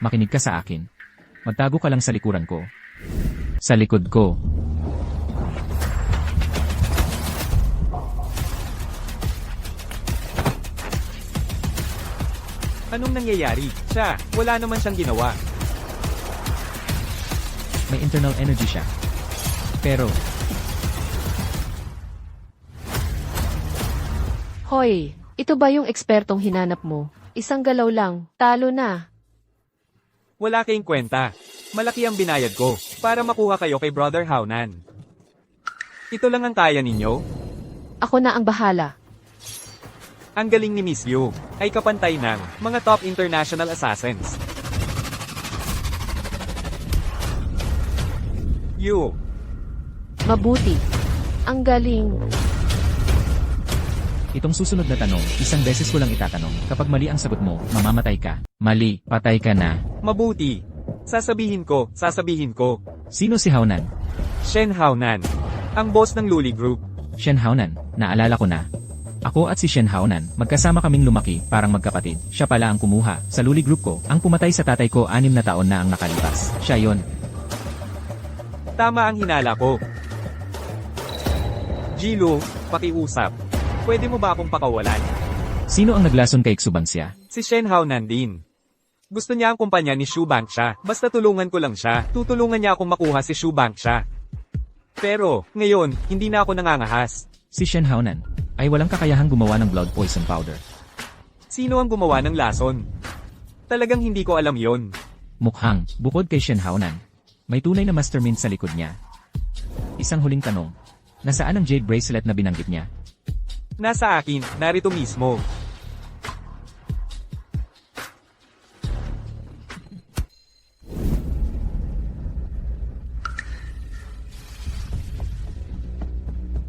Makinig ka sa akin. Magtago ka lang sa likuran ko. Sa likod ko. Anong nangyayari? Siya, wala naman siyang ginawa. May internal energy siya. Pero, Hoy, ito ba yung ekspertong hinanap mo? Isang galaw lang, talo na. Wala kayong kwenta. Malaki ang binayad ko para makuha kayo kay Brother Haunan. Ito lang ang kaya ninyo? Ako na ang bahala. Ang galing ni Miss Yu ay kapantay ng mga top international assassins. Yu, Mabuti. Ang galing. itong susunod na tanong, isang beses ko lang itatanong. Kapag mali ang sagot mo, mamamatay ka. Mali, patay ka na. mabuti. Sasabihin ko. Sino si Haunan? Shen Haunan, ang boss ng Luli Group. Shen Haunan, naalala ko na. Ako at si Shen Haunan, magkasama kaming lumaki, parang magkapatid. Siya pala ang kumuha, sa Luli Group ko, ang pumatay sa tatay ko 6 na taon na ang nakalipas. Siya yon. Tama ang hinala ko. Jilu, pakiusap. Pwede mo ba akong pakawalan? Sino ang naglason kay Xubansya? Si Shen Haunan din. Gusto niya ang kumpanya ni Shu Bangsha. Basta tulungan ko lang siya. Tutulungan niya akong makuha si Shu Bangsha. Pero, ngayon, hindi na ako nangangahas. Si Shen Haunan ay walang kakayahang gumawa ng blood poison powder. Sino ang gumawa ng lason? Talagang hindi ko alam yon. Mukhang, bukod kay Shen Haunan, may tunay na mastermind sa likod niya. Isang huling tanong, nasaan ang jade bracelet na binanggit niya? Nasa akin, narito mismo.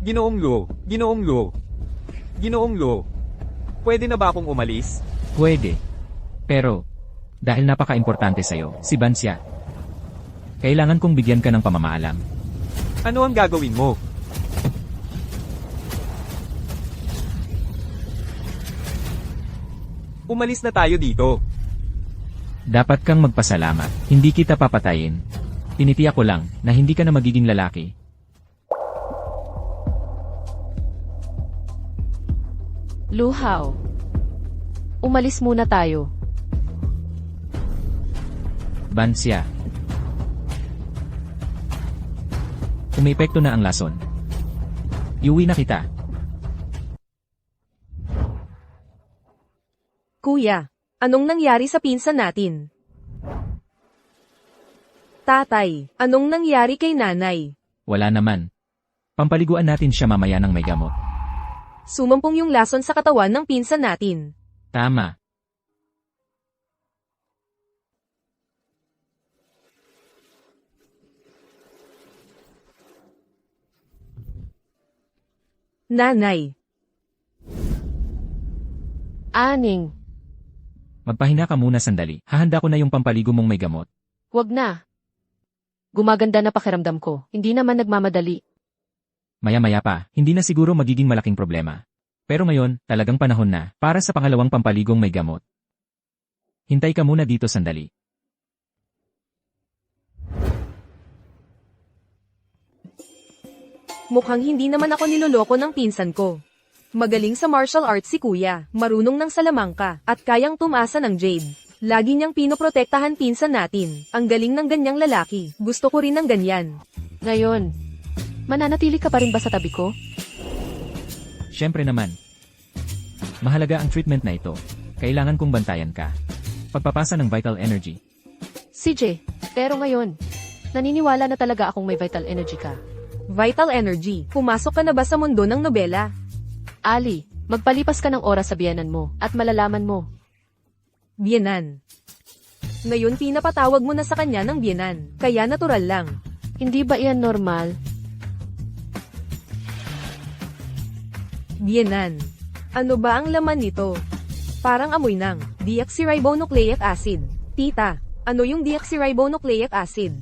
Ginoong Lo, pwede na ba akong umalis? Pwede. Pero, dahil napaka-importante sa'yo, si Bansya, kailangan kong bigyan ka ng pamamaalam. Ano ang gagawin mo? Umalis na tayo dito. Dapat kang magpasalamat. Hindi kita papatayin. Tinitiyak ko lang na hindi ka na magiging lalaki. Luhaw. Umalis muna tayo. Bansya. Umiepekto na ang lason. Iuwi na kita. Kuya, anong nangyari sa pinsan natin? Tatay, anong nangyari kay nanay? Wala naman. Pampaliguan natin siya mamaya ng may gamot. Sumampong yung lason sa katawan ng pinsan natin. Tama. Nanay, Aning, Magpahinga ka muna sandali. Hahanda ko na yung pampaligo mong may gamot. wag na. Gumaganda na pakiramdam ko. Hindi naman nagmamadali. Maya-maya pa, hindi na siguro magiging malaking problema. Pero ngayon, talagang panahon na para sa pangalawang pampaligong may gamot. Hintay ka muna dito sandali. mukhang hindi naman ako niloloko ng pinsan ko. Magaling sa martial arts si kuya, marunong ng salamangka, at kayang tumasa ng jade. Lagi niyang pinoprotektahan pinsan natin. Ang galing ng ganyang lalaki. Gusto ko rin ng ganyan. Ngayon, mananatili ka pa rin ba sa tabi ko? Siyempre naman. Mahalaga ang treatment na ito. Kailangan kong bantayan ka. Pagpapasa ng vital energy. CJ, pero ngayon, naniniwala na talaga akong may vital energy ka. Vital energy. Pumasok ka na ba sa mundo ng nobela? Ali, magpalipas ka ng oras sa biyanan mo at malalaman mo. Bienan. Ngayon pinapatawag mo na sa kanya ng bienan. Kaya natural lang. Hindi ba iyan normal? Bienan. Ano ba ang laman nito? Parang amoy ng deoxyribonucleic acid. Tita, ano yung deoxyribonucleic acid?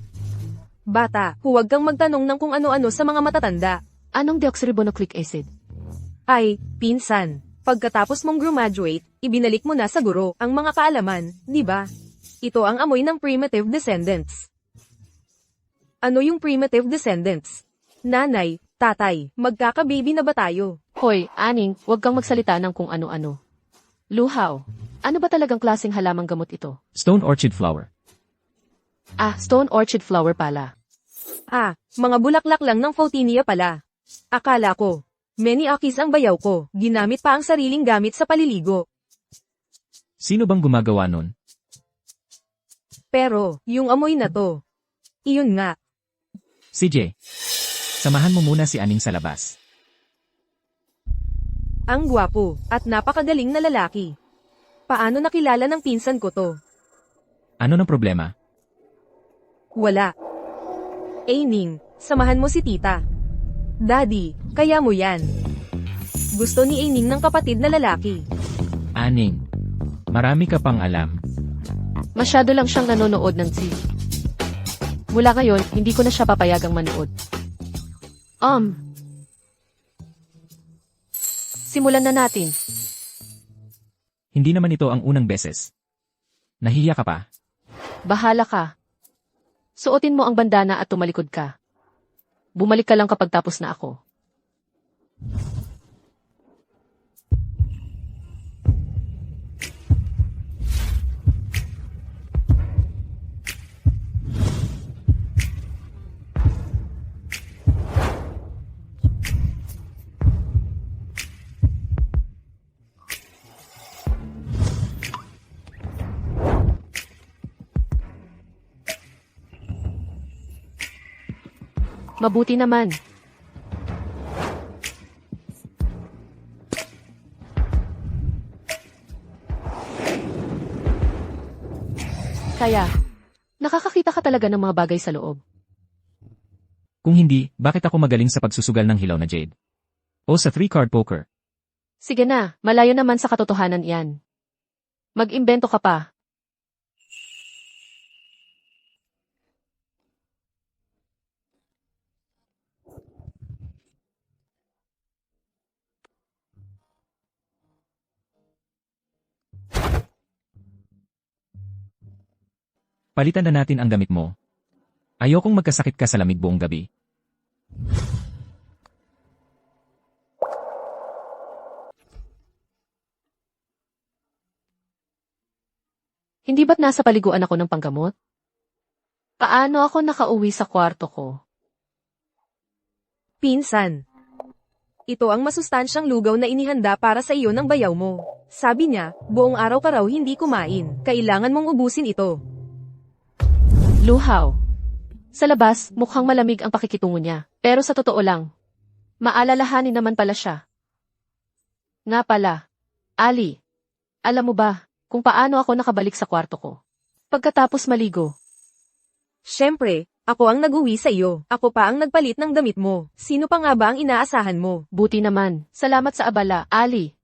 Bata, huwag kang magtanong ng kung ano-ano sa mga matatanda. Anong deoxyribonucleic acid? Ay, pinsan. Pagkatapos mong graduate, ibinalik mo na sa guro ang mga kaalaman, di ba? Ito ang amoy ng primitive descendants. Ano yung primitive descendants? Nanay, tatay, magkakababy na ba tayo? Hoy, Aning, huwag kang magsalita ng kung ano-ano. Luhaw, ano ba talagang klaseng halamang gamot ito? Stone orchid flower. Ah, stone orchid flower pala. Ah, mga bulaklak lang ng Photinia pala. Akala ko, many akis ang bayaw ko, ginamit pa ang sariling gamit sa paliligo. Sino bang gumagawa nun? Pero, yung amoy na to. Iyon nga, CJ. Samahan mo muna si Aning sa labas. ang gwapo, at napakagaling na lalaki. Paano nakilala ng pinsan ko to? Ano ng problema? Wala. Aining, samahan mo si tita. Daddy, kaya mo yan. Gusto ni Aining ng kapatid na lalaki. Aning. Marami ka pang alam. Masyado lang siyang nanonood ng TV. Mula ngayon, hindi ko na siya papayagang manood. Simulan na natin. Hindi naman ito ang unang beses. Nahihiya ka pa? Bahala ka. Suotin mo ang bandana at tumalikod ka. Bumalik ka lang kapag tapos na ako. Mabuti naman. Kaya, nakakakita ka talaga ng mga bagay sa loob. Kung hindi, bakit ako magaling sa pagsusugal ng hilaw na jade? O sa 3-card poker? Sige na, malayo naman sa katotohanan iyan. Mag-imbento ka pa. Palitan na natin ang damit mo. Ayokong magkasakit ka sa lamig buong gabi. Hindi ba't nasa paliguan ako ng panggamot? Paano ako nakauwi sa kwarto ko? Pinsan. Ito ang masustansyang lugaw na inihanda para sa iyo ng bayaw mo. Sabi niya, buong araw ka raw hindi kumain. Kailangan mong ubusin ito. Luhaw. Sa labas, mukhang malamig ang pakikitungo niya. Pero sa totoo lang, maalalahanin naman pala siya. Nga pala, Ali, alam mo ba kung paano ako nakabalik sa kwarto ko? Pagkatapos maligo. Siyempre, ako ang nag-uwi sa iyo. Ako pa ang nagpalit ng damit mo. Sino pa nga ba ang inaasahan mo? Buti naman. Salamat sa abala, Ali.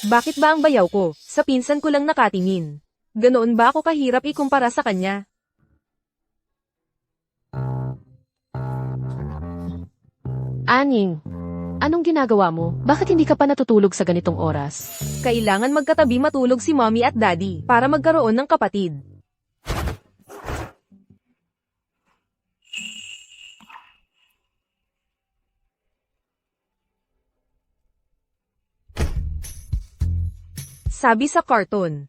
Bakit ba ang bayaw ko? Sa pinsan ko lang nakatingin. Ganoon ba ako kahirap ikumpara sa kanya? Aning, anong ginagawa mo? Bakit hindi ka pa natutulog sa ganitong oras? Kailangan magkatabi matulog si mommy at daddy para magkaroon ng kapatid. Sabi sa cartoon.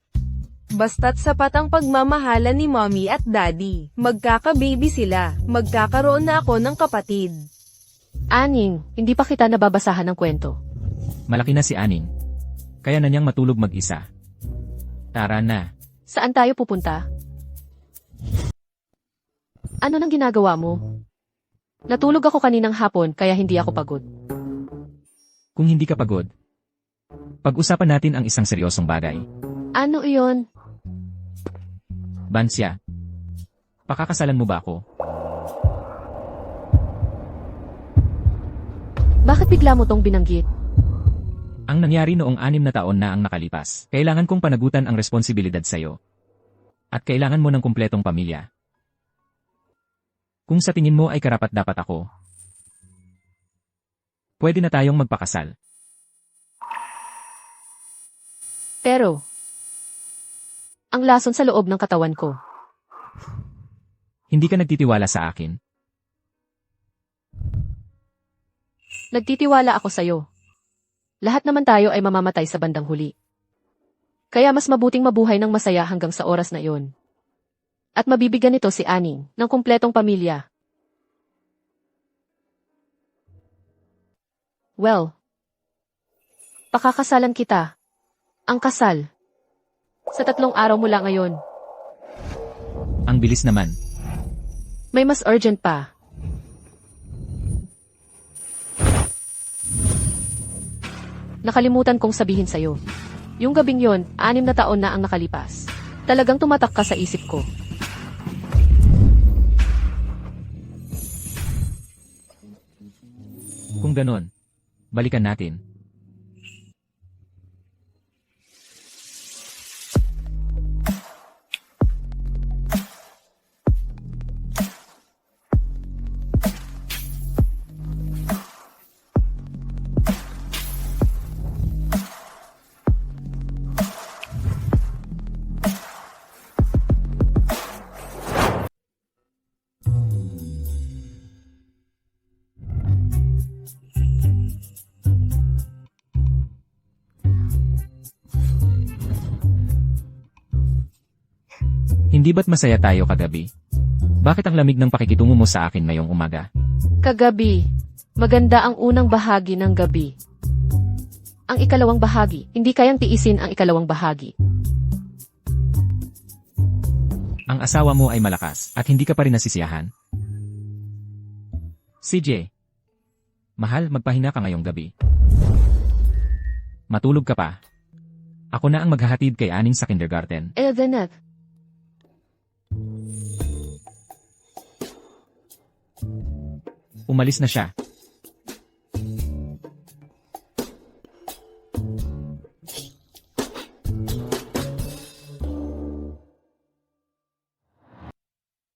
Basta't sapat ang pagmamahalan ni mommy at daddy, magkaka-baby sila, magkakaroon na ako ng kapatid. Aning, hindi pa kita nababasahan ng kwento. Malaki na si Aning. Kaya na niyang matulog mag-isa. Tara na. Saan tayo pupunta? Ano nang ginagawa mo? Natulog ako kaninang hapon kaya hindi ako pagod. Kung hindi ka pagod, pag-usapan natin ang isang seryosong bagay. Ano iyon? Bansya, pakakasalan mo ba ako? Bakit bigla mo tong binanggit? Ang nangyari noong 6 na taon na ang nakalipas. Kailangan kong panagutan ang responsibilidad sa'yo. At kailangan mo ng kumpletong pamilya. Kung sa tingin mo ay karapat-dapat ako, pwede na tayong magpakasal. Pero, ang lason sa loob ng katawan ko. Hindi ka nagtitiwala sa akin. Nagtitiwala ako sa'yo. Lahat naman tayo ay mamamatay sa bandang huli. Kaya mas mabuting mabuhay ng masaya hanggang sa oras na iyon. At mabibigyan nito si Aning ng kumpletong pamilya. Well, pakakasalan kita. Ang kasal. Sa 3 araw mula ngayon. Ang bilis naman. May mas urgent pa. Nakalimutan kong sabihin sa'yo. Yung gabing yon, 6 na taon na ang nakalipas. Talagang tumatak ka sa isip ko. Kung ganon, balikan natin. Hindi ba't masaya tayo kagabi? Bakit ang lamig ng pakikitungo mo sa akin ngayong umaga? Kagabi, maganda ang unang bahagi ng gabi. Ang ikalawang bahagi, hindi kayang tiisin ang ikalawang bahagi. Ang asawa mo ay malakas at hindi ka pa rin nasisiyahan. CJ, mahal, magpahinga ka ngayong gabi. Matulog ka pa. Ako na ang maghahatid kay Aning sa kindergarten. Elvenet, Umalis na siya.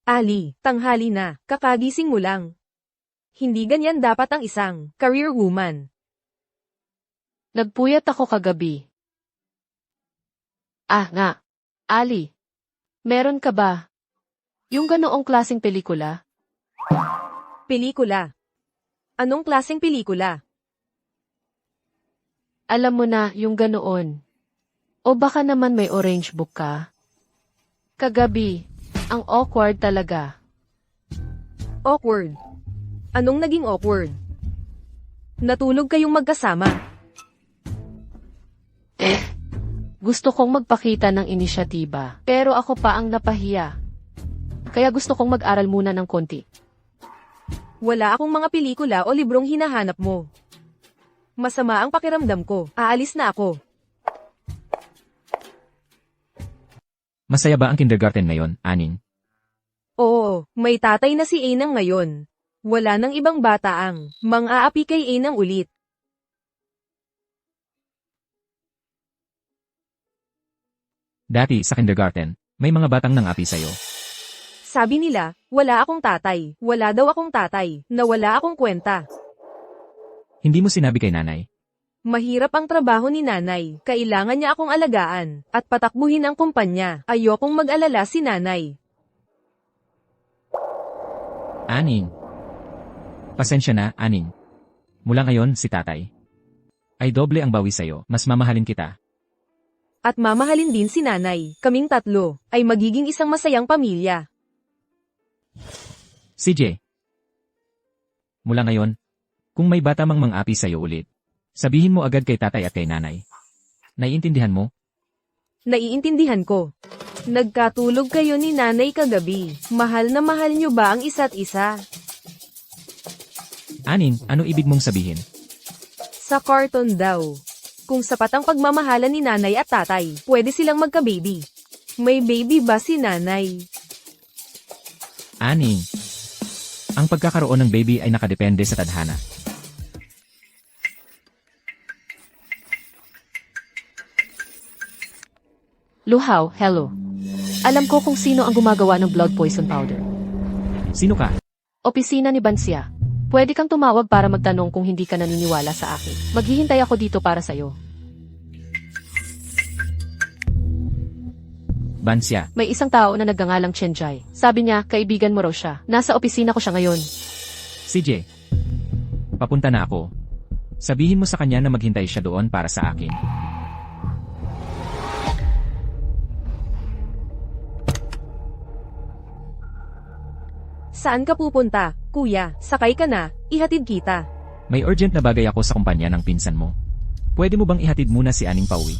Ali, tanghali na, kakagising mo lang. Hindi ganyan dapat ang isang career woman. nagpuyat ako kagabi. Ah, nga. Ali. Meron ka ba? Yung ganoong klaseng pelikula? Pelikula. Anong klaseng pelikula? Alam mo na, yung ganoon. O baka naman may orange book ka? Kagabi, ang awkward talaga. Awkward. Anong naging awkward? Natulog kayong magkasama. Gusto kong magpakita ng inisyatiba, pero ako pa ang napahiya. Kaya gusto kong mag-aral muna ng konti. Wala akong mga pelikula o librong hinahanap mo. Masama ang pakiramdam ko. Aalis na ako. Masaya ba ang kindergarten ngayon, Aning? Oo, may tatay na si Ainang ngayon. Wala nang ibang bata ang mang-aapi kay Ainang ulit. Dati sa kindergarten, may mga batang nang-api sa'yo. Sabi nila, wala akong tatay. Wala daw akong tatay. Na wala akong kwenta. Hindi mo sinabi kay nanay. Mahirap ang trabaho ni nanay. Kailangan niya akong alagaan at patakbuhin ang kumpanya. Ayokong mag-alala si nanay. Aning. Pasensya na, Aning. Mula ngayon, si tatay. Ay doble ang bawi sa'yo, mas mamahalin kita. At mamahalin din si nanay. Kaming tatlo ay magiging isang masayang pamilya. CJ. Mula ngayon, kung may bata mang mang-api sa'yo ulit, sabihin mo agad kay tatay at kay nanay. Naiintindihan mo? Naiintindihan ko. Nagkatulog kayo ni nanay kagabi. Mahal na mahal niyo ba ang isa't isa? Aning, ano ibig mong sabihin? Sa karton daw. Kung sapat ang pagmamahalan ni nanay at tatay, pwede silang magka-baby. May baby ba si nanay? Aning. Ang pagkakaroon ng baby ay nakadepende sa tadhana. Luhaw, hello. Alam ko kung sino ang gumagawa ng blood poison powder. Sino ka? Opisina ni Bansya. Pwede kang tumawag para magtanong kung hindi ka naniniwala sa akin. Maghihintay ako dito para sa'yo. Bansya. May isang tao na nagngangalang Chenjai. Sabi niya, kaibigan mo raw siya. Nasa opisina ko siya ngayon. CJ. Papunta na ako. Sabihin mo sa kanya na maghintay siya doon para sa akin. Saan ka pupunta? Kuya, sakay ka na. Ihatid kita. May urgent na bagay ako sa kumpanya ng pinsan mo. Pwede mo bang ihatid muna si Aning pauwi?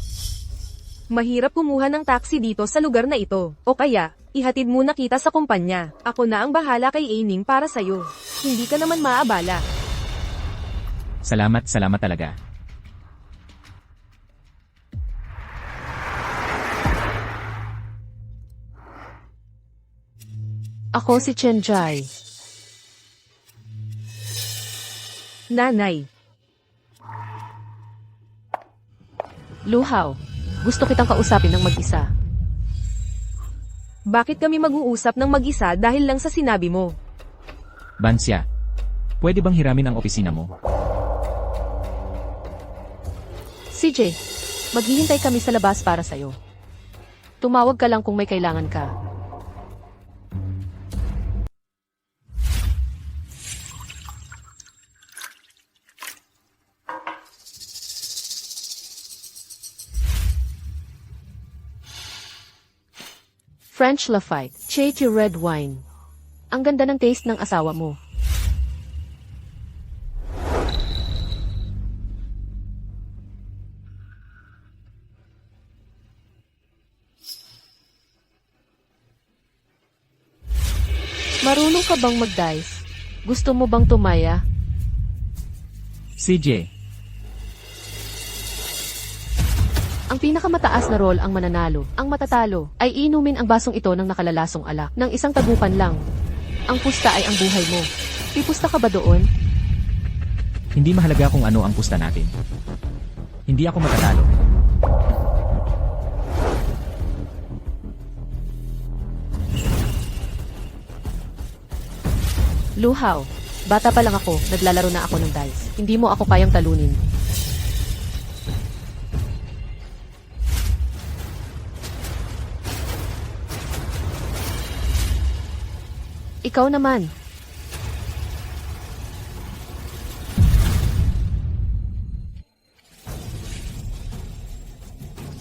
Mahirap kumuha ng taxi dito sa lugar na ito. O kaya, ihatid muna kita sa kumpanya. Ako na ang bahala kay Aining para sa'yo. Hindi ka naman maabala. Salamat talaga. Ako si Chenjai. Nanay, Luhaw. Gusto kitang kausapin ng mag-isa. bakit kami mag-uusap ng mag-isa dahil lang sa sinabi mo? Bansya. Pwede bang hiramin ang opisina mo? CJ, maghihintay kami sa labas para sa'yo. Tumawag ka lang kung may kailangan ka. French Lafite, Chety Red Wine. Ang ganda ng taste ng asawa mo. Marunong ka bang mag-dice? Gusto mo bang tumaya? CJ. Ang pinakamataas na role ang mananalo. Ang matatalo ay inumin ang basong ito ng nakalalasong alak ng isang tagupan lang. Ang pusta ay ang buhay mo. Pipusta ka ba doon? Hindi mahalaga kung ano ang pusta natin. Hindi ako matatalo. Luhaw. Bata pa lang ako, naglalaro na ako ng dice. Hindi mo ako kayang talunin. Ikaw naman.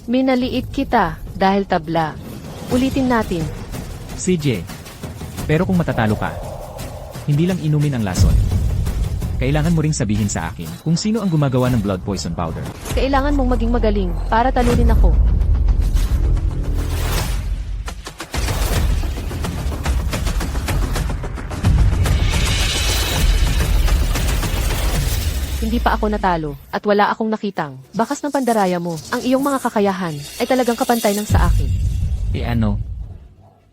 Minaliit kita dahil tabla. Ulitin natin. CJ. Pero kung matatalo ka, hindi lang inumin ang lason. Kailangan mo ring sabihin sa akin kung sino ang gumagawa ng blood poison powder. Kailangan mong maging magaling para talunin ako. Hindi pa ako natalo at wala akong nakitang bakas ng pandaraya mo. Ang iyong mga kakayahan ay talagang kapantay ng sa akin. E ano?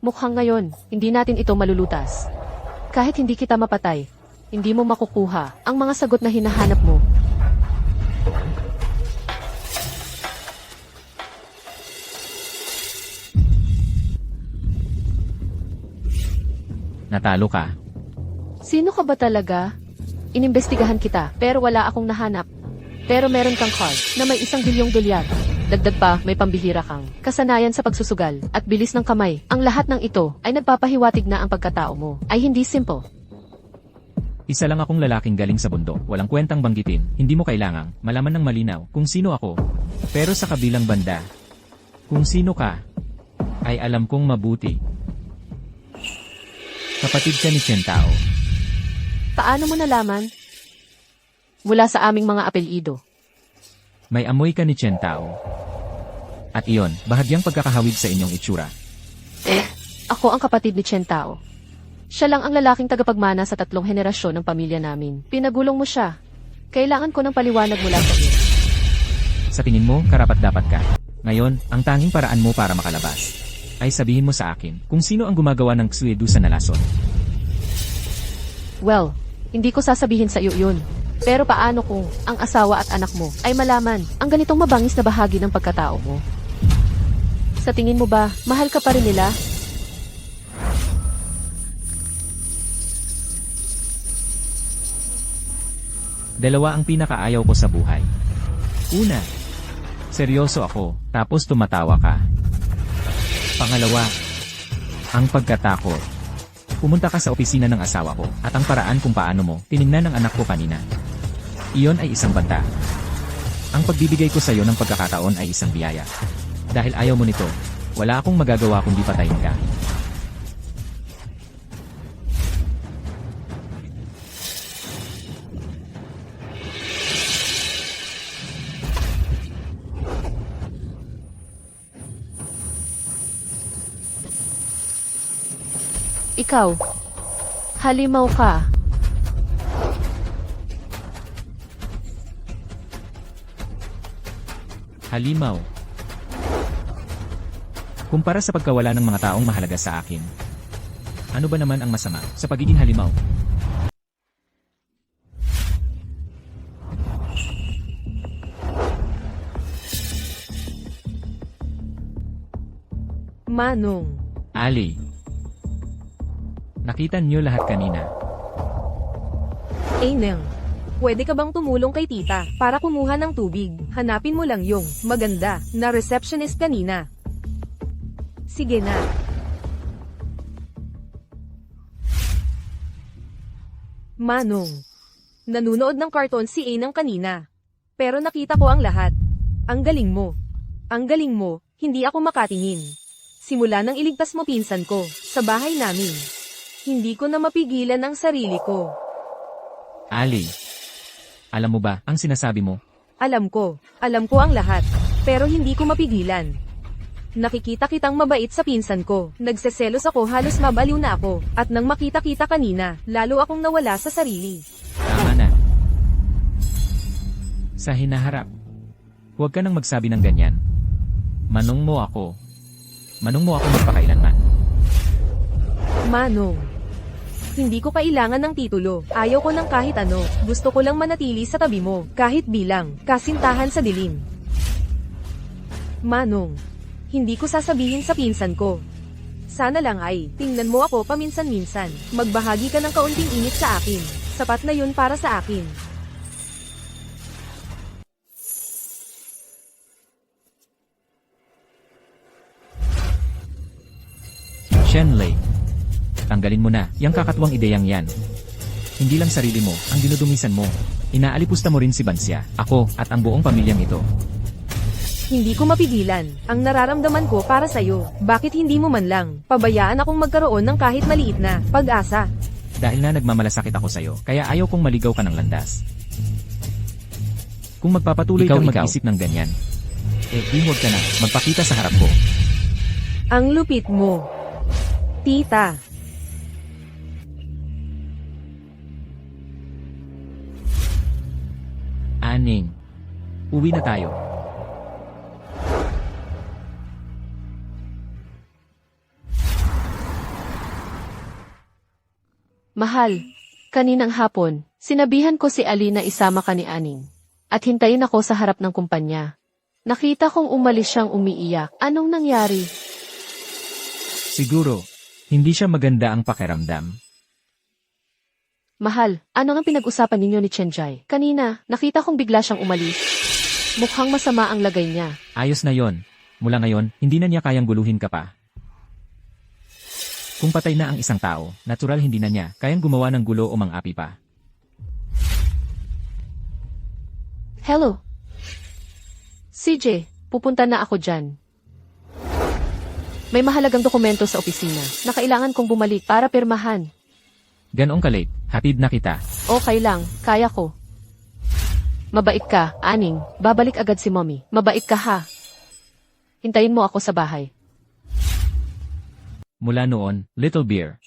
Mukhang ngayon, hindi natin ito malulutas. Kahit hindi kita mapatay, hindi mo makukuha ang mga sagot na hinahanap mo. Natalo ka. Sino ka ba talaga? Inimbestigahan kita, pero wala akong nahanap. Pero meron kang card na may 1 bilyong dolyar. Dagdag pa, may pambihira kang kasanayan sa pagsusugal at bilis ng kamay. Ang lahat ng ito ay nagpapahiwatig na ang pagkatao mo ay hindi simple. Isa lang akong lalaking galing sa bundok, walang kwentang banggitin, hindi mo kailangang malaman ng malinaw kung sino ako. Pero sa kabilang banda, kung sino ka, ay alam kong mabuti. Kapatid ka ni Chen Tao. Paano mo nalaman? Mula sa aming mga apelyido. May amoy ka ni Chen Tao. At iyon, bahagyang pagkakahawig sa inyong itsura. Ako ang kapatid ni Chen Tao. Siya lang ang lalaking tagapagmana sa 3 henerasyon ng pamilya namin. Pinagulong mo siya. Kailangan ko ng paliwanag mula sa iyo. Sa tingin mo, karapat-dapat ka. Ngayon, ang tanging paraan mo para makalabas ay sabihin mo sa akin kung sino ang gumagawa ng Xuedusa na lason. Well, hindi ko sasabihin sa iyo yun. Pero paano kung ang asawa at anak mo ay malaman ang ganitong mabangis na bahagi ng pagkatao mo? Sa tingin mo ba, mahal ka pa rin nila? Dalawa ang pinakaayaw ko sa buhay. Una, seryoso ako, tapos tumatawa ka. Pangalawa, ang pagkatakot. Pumunta ka sa opisina ng asawa ko, at ang paraan kung paano mo tiningnan ng anak ko kanina. Iyon ay isang banta. Ang pagbibigay ko sa iyo ng pagkakataon ay isang biyaya. Dahil ayaw mo nito, wala akong magagawa kundi patayin ka. Ikaw, halimaw ka. Halimaw. Kumpara sa pagkawala ng mga taong mahalaga sa akin, ano ba naman ang masama sa pagiging halimaw? Manong. Ali. Nakita niyo lahat kanina. Neng. Pwede ka bang tumulong kay tita para kumuha ng tubig? Hanapin mo lang yung maganda na receptionist kanina. Sige na. Manong. Nanunood ng karton si Neng kanina. Pero nakita ko ang lahat. Ang galing mo. Ang galing mo, hindi ako makatingin. Simula nang iligtas mo pinsan ko sa bahay namin. Hindi ko na mapigilan ang sarili ko. Ali. Alam mo ba ang sinasabi mo? Alam ko ang lahat. Pero hindi ko mapigilan. Nakikita kitang mabait sa pinsan ko. Nagseselos ako, halos mabaliw na ako. At nang makita kita kanina, lalo akong nawala sa sarili. Tama na. Sa hinaharap. Huwag ka nang magsabi ng ganyan. Manong mo ako. Manong mo ako magpakailanman. Manong. Hindi ko kailangan ng titulo. Ayaw ko ng kahit ano. Gusto ko lang manatili sa tabi mo. Kahit bilang kasintahan sa dilim. Manong. Hindi ko sasabihin sa pinsan ko. Sana lang ay, tingnan mo ako paminsan-minsan. Magbahagi ka ng kaunting init sa akin. Sapat na yun para sa akin. Shenlei. Tanggalin mo na, yang kakatwang ideyang yan. Hindi lang sarili mo, ang dinudumisan mo. Inaalipusta mo rin si Bansya, ako, at ang buong pamilyang ito. Hindi ko mapigilan ang nararamdaman ko para sa'yo. Bakit hindi mo man lang pabayaan akong magkaroon ng kahit maliit na pag-asa? Dahil na nagmamalasakit ako sa'yo, kaya ayaw kong maligaw ka ng landas. Kung magpapatuloy kang mag-isip ng ganyan, di huwag ka na, magpakita sa harap ko. Ang lupit mo, tita. Aning, uwi na tayo. Mahal, kaninang hapon, sinabihan ko si Ali na isama ka ni Aning. At hintayin ako sa harap ng kumpanya. Nakita kong umalis siyang umiiyak. Anong nangyari? Siguro, hindi siya maganda ang pakiramdam. Mahal, ano ang pinag-usapan ninyo ni Chenjai? Kanina, nakita kong bigla siyang umalis. Mukhang masama ang lagay niya. Ayos na yon. Mula ngayon, hindi na niya kayang guluhin ka pa. Kung patay na ang isang tao, natural hindi na niya kayang gumawa ng gulo o mang-api pa. Hello? CJ, pupunta na ako dyan. May mahalagang dokumento sa opisina na kailangan kong bumalik para pirmahan. Ganong ka-late, hatid na kita. Okay lang, kaya ko. Mabait ka, Aning. Babalik agad si Mommy. Mabait ka ha. Hintayin mo ako sa bahay. Mula noon, Little Bear.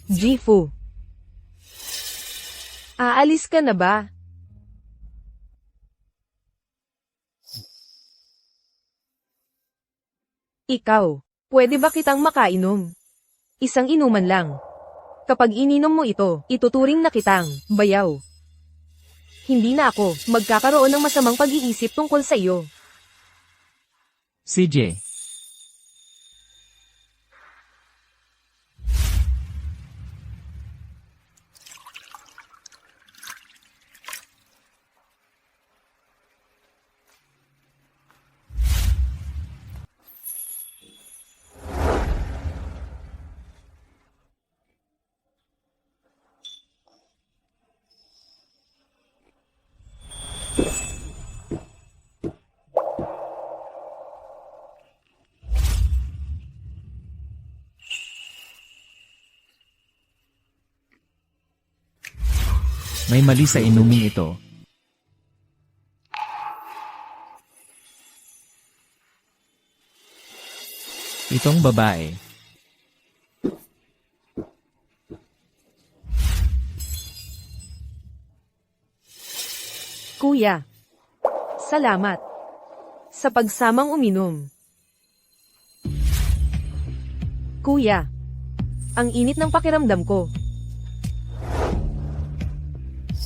Jifu. Aalis ka na ba? Ikaw, pwede ba kitang makainom? Isang inuman lang. Kapag ininom mo ito, ituturing na kitang bayaw. Hindi na ako magkakaroon ng masamang pag-iisip tungkol sa iyo. CJ. May mali sa inuming ito. Itong babae. Kuya, salamat sa pagsamang uminom. Kuya, ang init ng pakiramdam ko.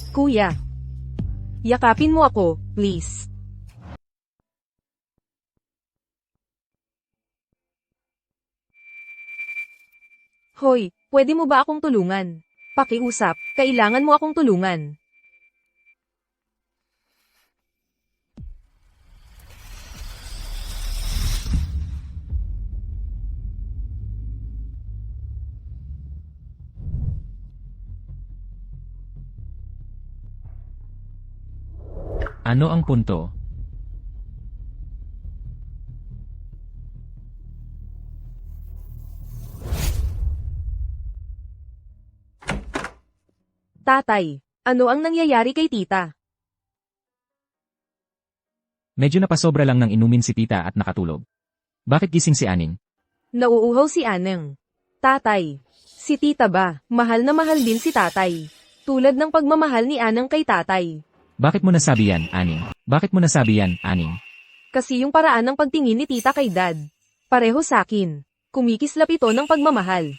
Kuya, yakapin mo ako, please. Hoy, pwede mo ba akong tulungan? Pakiusap, kailangan mo akong tulungan. Ano ang punto? Tatay, ano ang nangyayari kay tita? Medyo napasobra lang ng inumin si tita at nakatulog. Bakit gising si Aning? Nauuhaw si Aneng. Tatay, si tita ba, mahal na mahal din si tatay. Tulad ng pagmamahal ni Aneng kay tatay. Bakit mo nasabi yan, Aning? Bakit mo nasabi yan, Aning? Kasi yung paraan ng pagtingin ni tita kay dad. Pareho sakin. Kumikislap ito ng pagmamahal.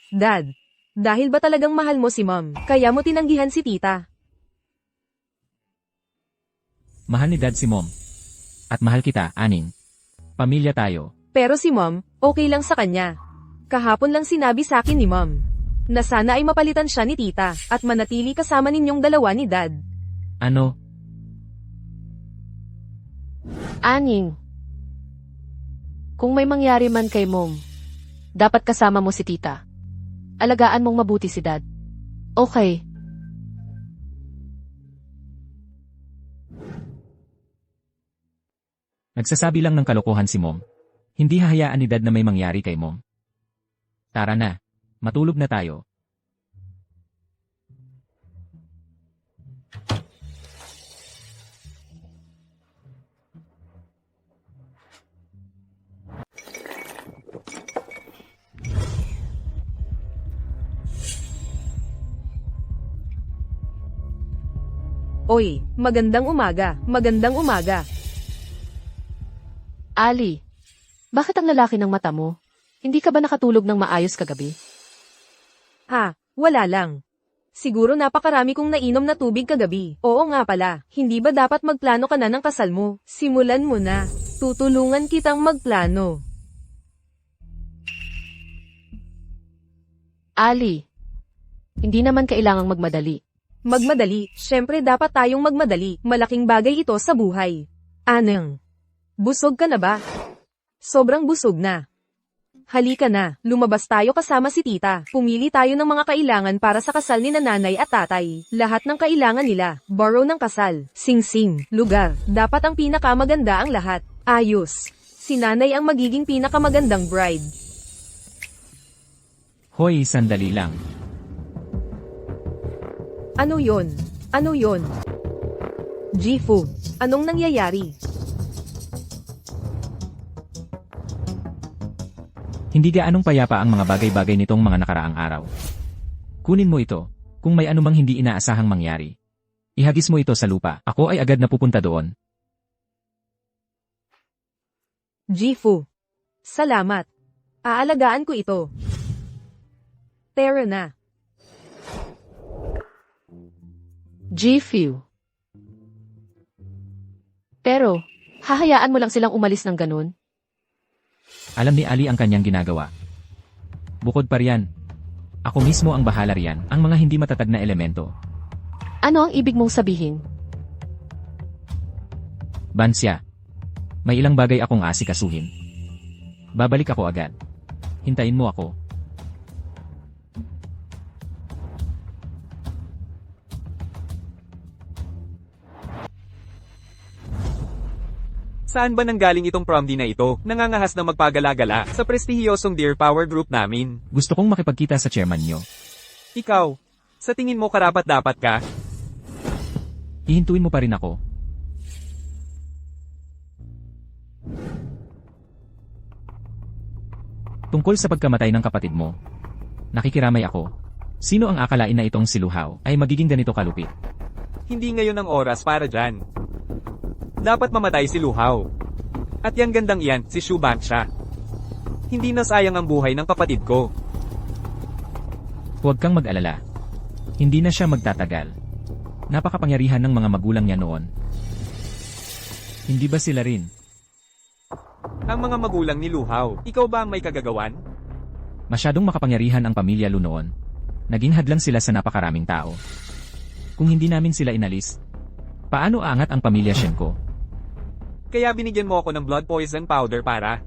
Dad, dahil ba talagang mahal mo si mom, kaya mo tinanggihan si tita? Mahal ni Dad si Mom. At mahal kita, Aning. Pamilya tayo. Pero si Mom, okay lang sa kanya. Kahapon lang sinabi sa akin ni Mom na sana ay mapalitan siya ni Tita at manatili kasama ninyong dalawa ni Dad. Ano? Aning. Kung may mangyari man kay Mom, dapat kasama mo si Tita. Alagaan mong mabuti si Dad. Okay. Nagsasabi lang ng kalokohan si Mom. Hindi hahayaan ni Dad na may mangyari kay Mom. Tara na. Matulog na tayo. Oy, magandang umaga, magandang umaga. Ali, bakit ang lalaki ng mata mo? Hindi ka ba nakatulog ng maayos kagabi? Ha, wala lang. Siguro napakarami kong nainom na tubig kagabi. Oo nga pala, hindi ba dapat magplano ka na ng kasal mo? Simulan mo na. Tutulungan kitang magplano. Ali, hindi naman kailangang magmadali. Magmadali, syempre dapat tayong magmadali. Malaking bagay ito sa buhay. Aneng, busog ka na ba? Sobrang busog na. Halika na, lumabas tayo kasama si Tita. Pumili tayo ng mga kailangan para sa kasal ni nanay at tatay. Lahat ng kailangan nila, borrow ng kasal, sing-sing, lugar. Dapat ang pinakamaganda ang lahat. Ayos. Si nanay ang magiging pinakamagandang bride. Hoy, sandali lang. Ano yon? Ano yon? Jifu, anong nangyayari? Hindi gaanong payapa ang mga bagay-bagay nitong mga nakaraang araw. Kunin mo ito, kung may anumang hindi inaasahang mangyari. Ihagis mo ito sa lupa, ako ay agad na pupunta doon. Jifu. Salamat. Aalagaan ko ito. Tara na. G-Few. Pero, hahayaan mo lang silang umalis ng ganun? Alam ni Ali ang kanyang ginagawa. Bukod pa riyan, ako mismo ang bahala riyan, ang mga hindi matatag na elemento. Ano ang ibig mong sabihin? Bansya, may ilang bagay akong asikasuhin. Babalik ako agad. Hintayin mo ako. Saan ba nanggaling itong prom na ito? Nangangahas na magpagala-gala sa prestihiyosong Dear Power Group namin. Gusto kong makipagkita sa chairman nyo. Ikaw, sa tingin mo karapat-dapat ka? Hihintuin mo pa rin ako. Tungkol sa pagkamatay ng kapatid mo, nakikiramay ako. Sino ang akalain na itong si Luhaw ay magiging ganito kalupit? Hindi ngayon ang oras para dyan. Dapat mamatay si Luhaw. At yang gandang iyan, si Shuban siya. Hindi na sayang ang buhay ng kapatid ko. Huwag kang mag-alala. Hindi na siya magtatagal. Napakapangyarihan ng mga magulang niya noon. Hindi ba sila rin? Ang mga magulang ni Luhaw, ikaw ba ang may kagagawan? Masyadong makapangyarihan ang pamilya Lu noon. Naging hadlang sila sa napakaraming tao. Kung hindi namin sila inalis, paano aangat ang pamilya Shenko? Kaya binigyan mo ako ng blood poison powder para...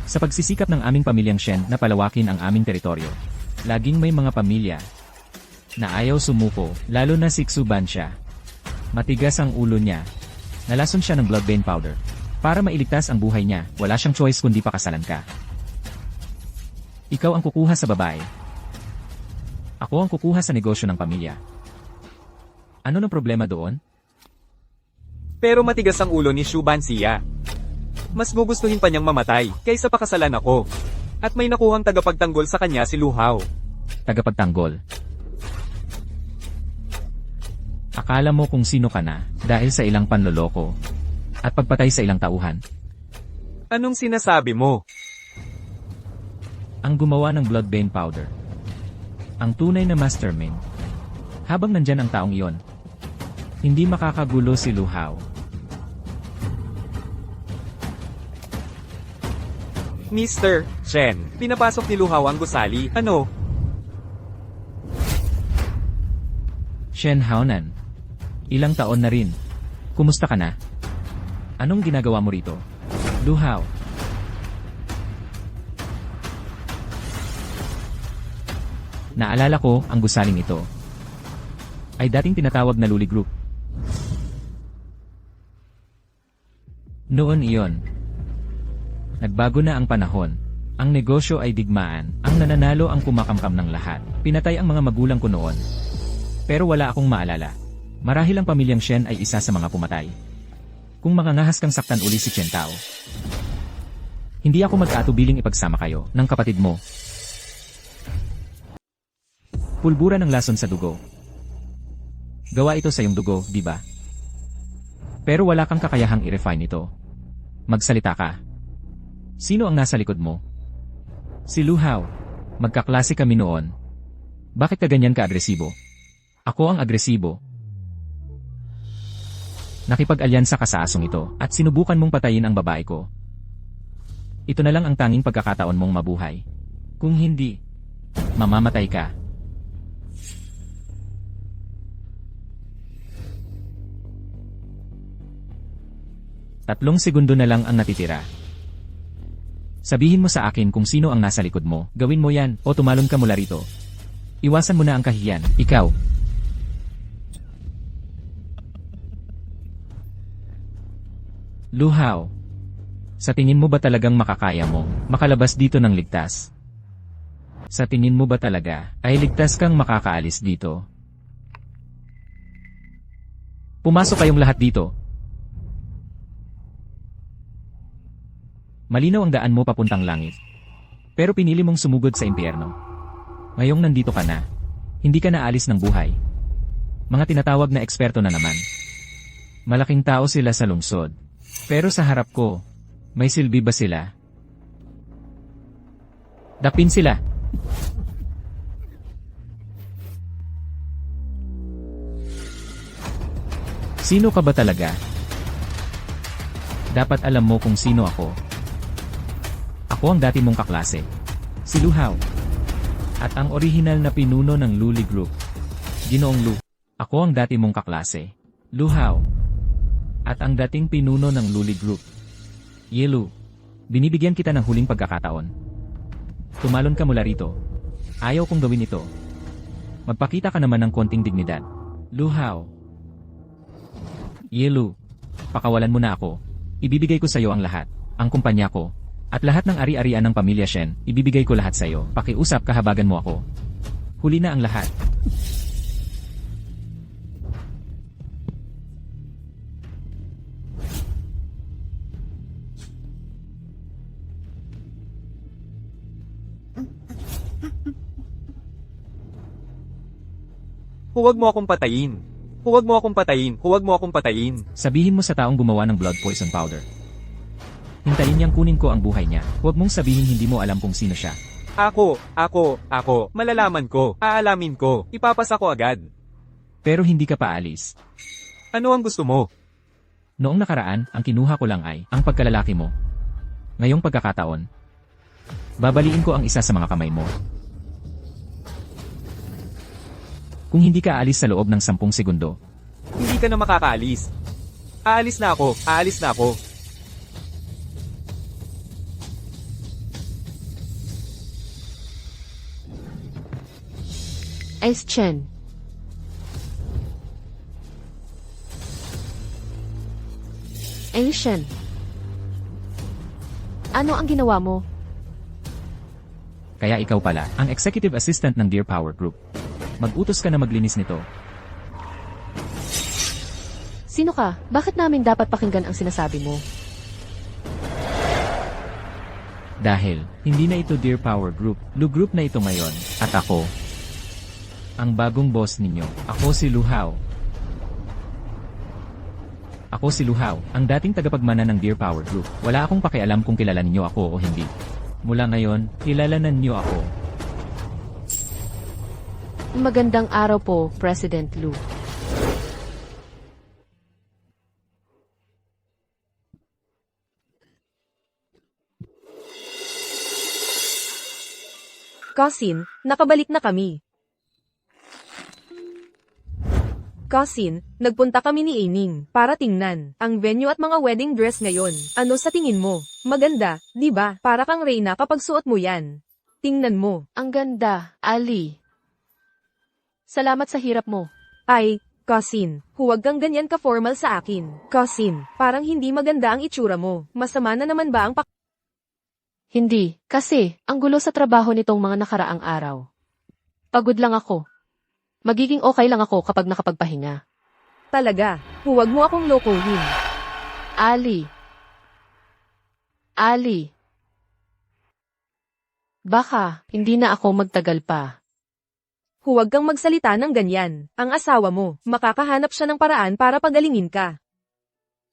Sa pagsisikap ng aming pamilyang Shen na palawakin ang aming teritoryo, laging may mga pamilya na ayaw sumuko, lalo na si Xuban siya. Matigas ang ulo niya. Nalason siya ng bloodbane powder. Para mailigtas ang buhay niya, wala siyang choice kundi pakasalan ka. Ikaw ang kukuha sa babae. Ako ang kukuha sa negosyo ng pamilya. Ano ng problema doon? Pero matigas ang ulo ni Shuban siya. Mas gugustuhin pa niyang mamatay kaysa pakasalan ako. At may nakuhang tagapagtanggol sa kanya si Luhaw. Tagapagtanggol. Akala mo kung sino ka na dahil sa ilang panloloko at pagpatay sa ilang tauhan. Anong sinasabi mo? Ang gumawa ng bloodbane powder. Ang tunay na mastermind. Habang nandyan ang taong iyon, Hindi makakagulo si Luhaw. Mr. Chen, pinapasok ni Luhaw ang gusali. Ano? Shen Haonan. Ilang taon na rin. Kumusta ka na? Anong ginagawa mo rito? Luhaw. Naalala ko ang gusaling ito. Ay dating tinatawag na Luli Group. Noon iyon. Nagbago na ang panahon. Ang negosyo ay digmaan. Ang nananalo ang kumakamkam ng lahat. Pinatay ang mga magulang ko noon. Pero wala akong maalala. Marahil ang pamilyang Shen ay isa sa mga pumatay. Kung mangangahas kang saktan uli si Chen Tao, hindi ako magkatubiling ipagsama kayo ng kapatid mo. Pulbura ng lason sa dugo. Gawa ito sa iyong dugo, di ba? Pero wala kang kakayahang i-refine ito. Magsalita ka. Sino ang nasa likod mo? Si Luhaw. Magkaklase kami noon. Bakit ka ganyan ka-agresibo? Ako ang agresibo. Nakipag-alyansa ka sa asong ito at sinubukan mong patayin ang babae ko. Ito na lang ang tanging pagkakataon mong mabuhay. Kung hindi, mamamatay ka. Tatlong segundo na lang ang natitira. Sabihin mo sa akin kung sino ang nasa likod mo. Gawin mo yan o tumalon ka mula rito. Iwasan mo na ang kahiyan. Ikaw. Luhaw. Sa tingin mo ba talagang makakaya mo makalabas dito ng ligtas? Sa tingin mo ba talaga ay ligtas kang makakaalis dito? Pumasok kayong lahat dito. Malinaw ang daan mo papuntang langit. Pero pinili mong sumugod sa impyerno. Ngayong nandito ka na, hindi ka na alis ng buhay. Mga tinatawag na eksperto na naman. Malaking tao sila sa lungsod. Pero sa harap ko, may silbi ba sila? Dapin sila. Sino ka ba talaga? Dapat alam mo kung sino ako. Ako ang dati mong kaklase. Si Luhaw. At ang orihinal na pinuno ng Luli Group. Ginoong Lu. Ako ang dati mong kaklase. Luhaw. At ang dating pinuno ng Luli Group. Yelu. Binibigyan kita ng huling pagkakataon. Tumalon ka mula rito. Ayaw kong gawin ito. Magpakita ka naman ng konting dignidad. Luhaw. Yelu. Pakawalan mo na ako. Ibibigay ko sa iyo ang lahat. Ang kumpanya ko. At lahat ng ari-arian ng pamilya Shen, ibibigay ko lahat sa iyo. Pakiusap, kahabagan mo ako. Huli na ang lahat. Huwag mo akong patayin. Huwag mo akong patayin. Huwag mo akong patayin. Sabihin mo sa taong gumawa ng blood poison powder. Hintayin niyang kunin ko ang buhay niya. Huwag mong sabihin hindi mo alam kung sino siya. Ako. Malalaman ko. Aalamin ko. Ipapasa ko agad. Pero hindi ka paalis. Ano ang gusto mo? Noong nakaraan, ang kinuha ko lang ay ang pagkalalaki mo. Ngayong pagkakataon, babaliin ko ang isa sa mga kamay mo. Kung hindi ka aalis sa loob ng 10 segundo, Hindi ka na makakaalis. Aalis na ako. Aalis na ako. Ice Chen. Shen. Ano ang ginawa mo? kaya ikaw pala ang executive assistant ng Dear Power Group. Mag-utos ka na maglinis nito. Sino ka? Bakit namin dapat pakinggan ang sinasabi mo? Dahil, hindi na ito Dear Power Group, Lu Group na ito ngayon, at ako. Ang bagong boss ninyo, ako si Luhaw. Ako si Luhaw, ang dating tagapagmana ng Dear Power Group. Wala akong pakialam kung kilala ninyo ako o hindi. Mula ngayon, kilalanan niyo ako. Magandang araw po, President Lu. Cousin, nakabalik na kami. Cousin, nagpunta kami ni Ining para tingnan ang venue at mga wedding dress ngayon. Ano sa tingin mo? Maganda, di ba? Para kang reyna kapag suot mo yan. Tingnan mo. Ang ganda, Ali. Salamat sa hirap mo. Ay, cousin, huwag kang ganyan ka-formal sa akin. Cousin, parang hindi maganda ang itsura mo. Masama na naman ba ang Hindi, kasi, ang gulo sa trabaho nitong mga nakaraang araw. Pagod lang ako. Magiging okay lang ako kapag nakapagpahinga. Talaga, huwag mo akong lokohin. Ali. Ali. Baka, hindi na ako magtagal pa. Huwag kang magsalita ng ganyan. Ang asawa mo, makakahanap siya ng paraan para pagalingin ka.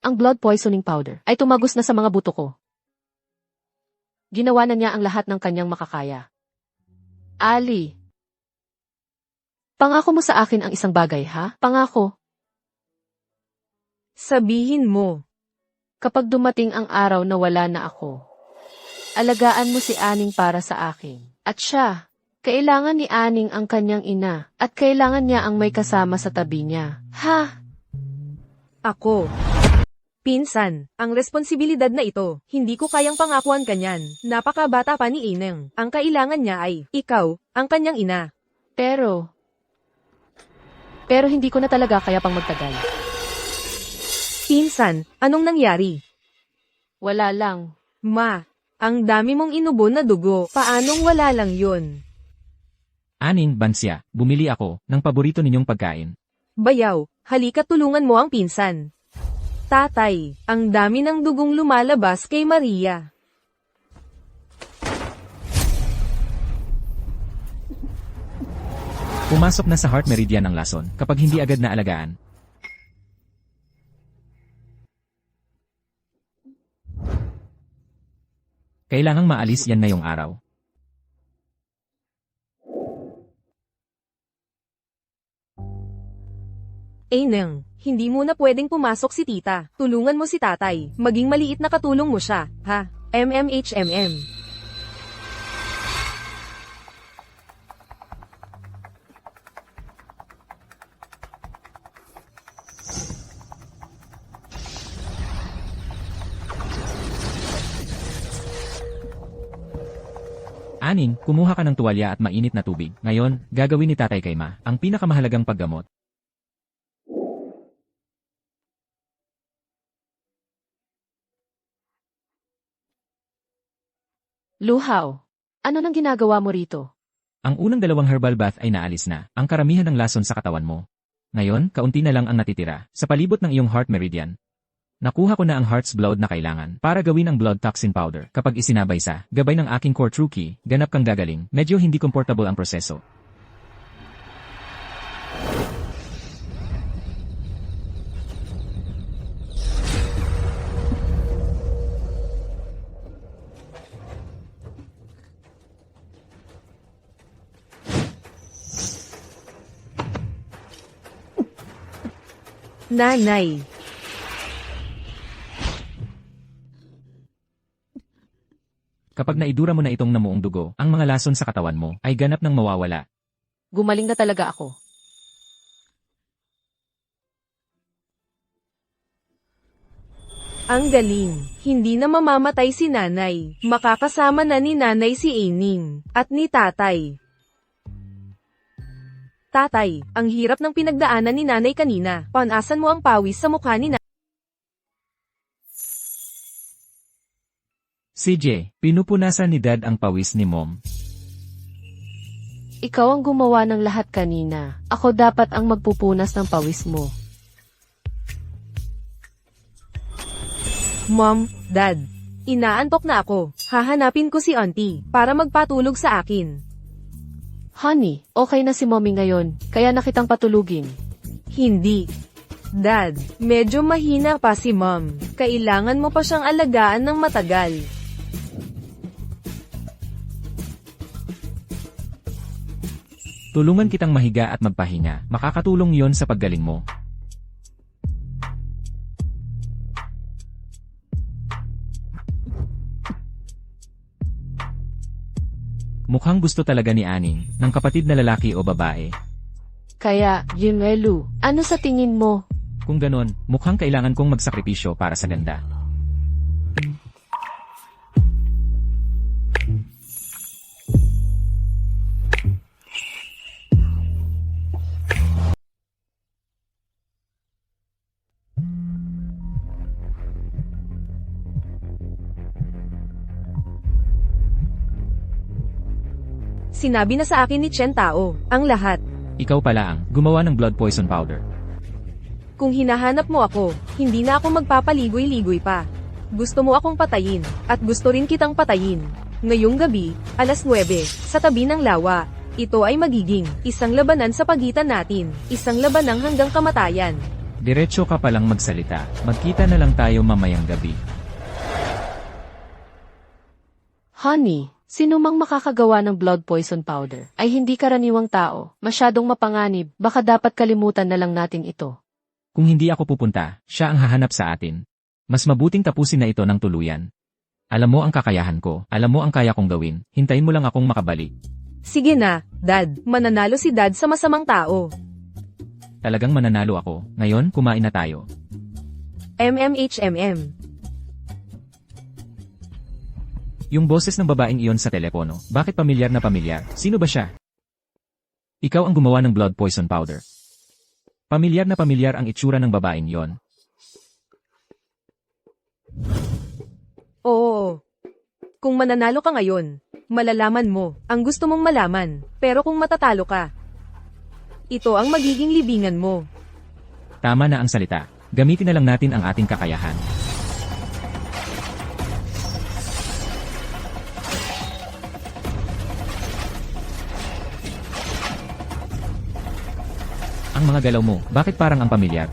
Ang blood poisoning powder ay tumagos na sa mga buto ko. Ginawa na niya ang lahat ng kanyang makakaya. Ali. Pangako mo sa akin ang isang bagay, ha? Pangako. Sabihin mo. Kapag dumating ang araw na wala na ako, alagaan mo si Aning para sa akin. At siya, kailangan ni Aning ang kanyang ina, at kailangan niya ang may kasama sa tabi niya. Ha? Ako. Pinsan, ang responsibilidad na ito, hindi ko kayang pangakuan kanyan. Napakabata pa ni Ineng. Ang kailangan niya ay, ikaw, ang kanyang ina. Pero hindi ko na talaga kaya pang magtagal. Pinsan, anong nangyari? Wala lang. Ma, ang dami mong inubo na dugo. Paanong wala lang yun? Aning, Bansya, bumili ako ng paborito ninyong pagkain. Bayaw, halika tulungan mo ang pinsan. Tatay, ang dami ng dugong lumalabas kay Maria. Pumasok na sa heart meridian ng lason kapag hindi agad na alagaan. Kailangang maalis yan ngayong araw. Neng, hindi mo na pwedeng pumasok si tita. Tulungan mo si tatay. Maging maliit na katulong mo siya, ha? MMHMM. Aning, kumuha ka ng tuwalya at mainit na tubig. Ngayon, gagawin ni Tatay Kayma ang pinakamahalagang paggamot. Luhaw. Ano nang ginagawa mo rito? Ang unang dalawang herbal bath ay naalis na, ang karamihan ng lason sa katawan mo. Ngayon, kaunti na lang ang natitira, sa palibot ng iyong heart meridian. Nakuha ko na ang heart's blood na kailangan para gawin ang blood toxin powder. Kapag isinabay sa gabay ng aking core true key, ganap kang gagaling, medyo hindi komportable ang proseso. Nanay. Kapag naidura mo na itong namuong dugo, ang mga lason sa katawan mo ay ganap ng mawawala. Gumaling na talaga ako. Ang galing. Hindi na mamamatay si nanay. Makakasama na ni nanay si Ining. At ni tatay. Tatay, ang hirap ng pinagdaanan ni nanay kanina. Panasan mo ang pawis sa mukha ni nanay. CJ, pinupunasan ni Dad ang pawis ni Mom. Ikaw ang gumawa ng lahat kanina. Ako dapat ang magpupunas ng pawis mo. Mom, Dad. Inaantok na ako. Hahanapin ko si Auntie para magpatulog sa akin. Honey, okay na si mommy ngayon, kaya nakitang patulugin. Hindi. Dad, medyo mahina pa si Mom. Kailangan mo pa siyang alagaan ng matagal. Tulungan kitang mahiga at magpahinga, makakatulong yon sa paggaling mo. Mukhang gusto talaga ni Aning, ng kapatid na lalaki o babae. Kaya, Yunwelu, ano sa tingin mo? Kung ganon, mukhang kailangan kong magsakripisyo para sa ganda. Sinabi na sa akin ni Chen Tao, ang lahat. Ikaw pala ang gumawa ng blood poison powder. Kung hinahanap mo ako, hindi na ako magpapaligoy-ligoy pa. Gusto mo akong patayin, at gusto rin kitang patayin. Ngayong gabi, alas 9, sa tabi ng lawa. Ito ay magiging isang labanan sa pagitan natin, isang labanang hanggang kamatayan. Diretso ka palang magsalita. Magkita na lang tayo mamayang gabi. Honey, sino mang makakagawa ng blood poison powder ay hindi karaniwang tao, masyadong mapanganib, baka dapat kalimutan na lang natin ito. Kung hindi ako pupunta, siya ang hahanap sa atin. Mas mabuting tapusin na ito ng tuluyan. Alam mo ang kakayahan ko, alam mo ang kaya kong gawin, hintayin mo lang akong makabalik. Sige na, Dad, mananalo si Dad sa masamang tao. Talagang mananalo ako, ngayon kumain na tayo. MMHMM. Yung boses ng babaeng iyon sa telepono, bakit pamilyar na pamilyar? Sino ba siya? Ikaw ang gumawa ng blood poison powder. Pamilyar na pamilyar ang itsura ng babaeng yon. Oo. Kung mananalo ka ngayon, malalaman mo ang gusto mong malaman, pero kung matatalo ka, ito ang magiging libingan mo. Tama na ang salita. Gamitin na lang natin ang ating kakayahan. Ang mga galaw mo, bakit parang ang pamilyar?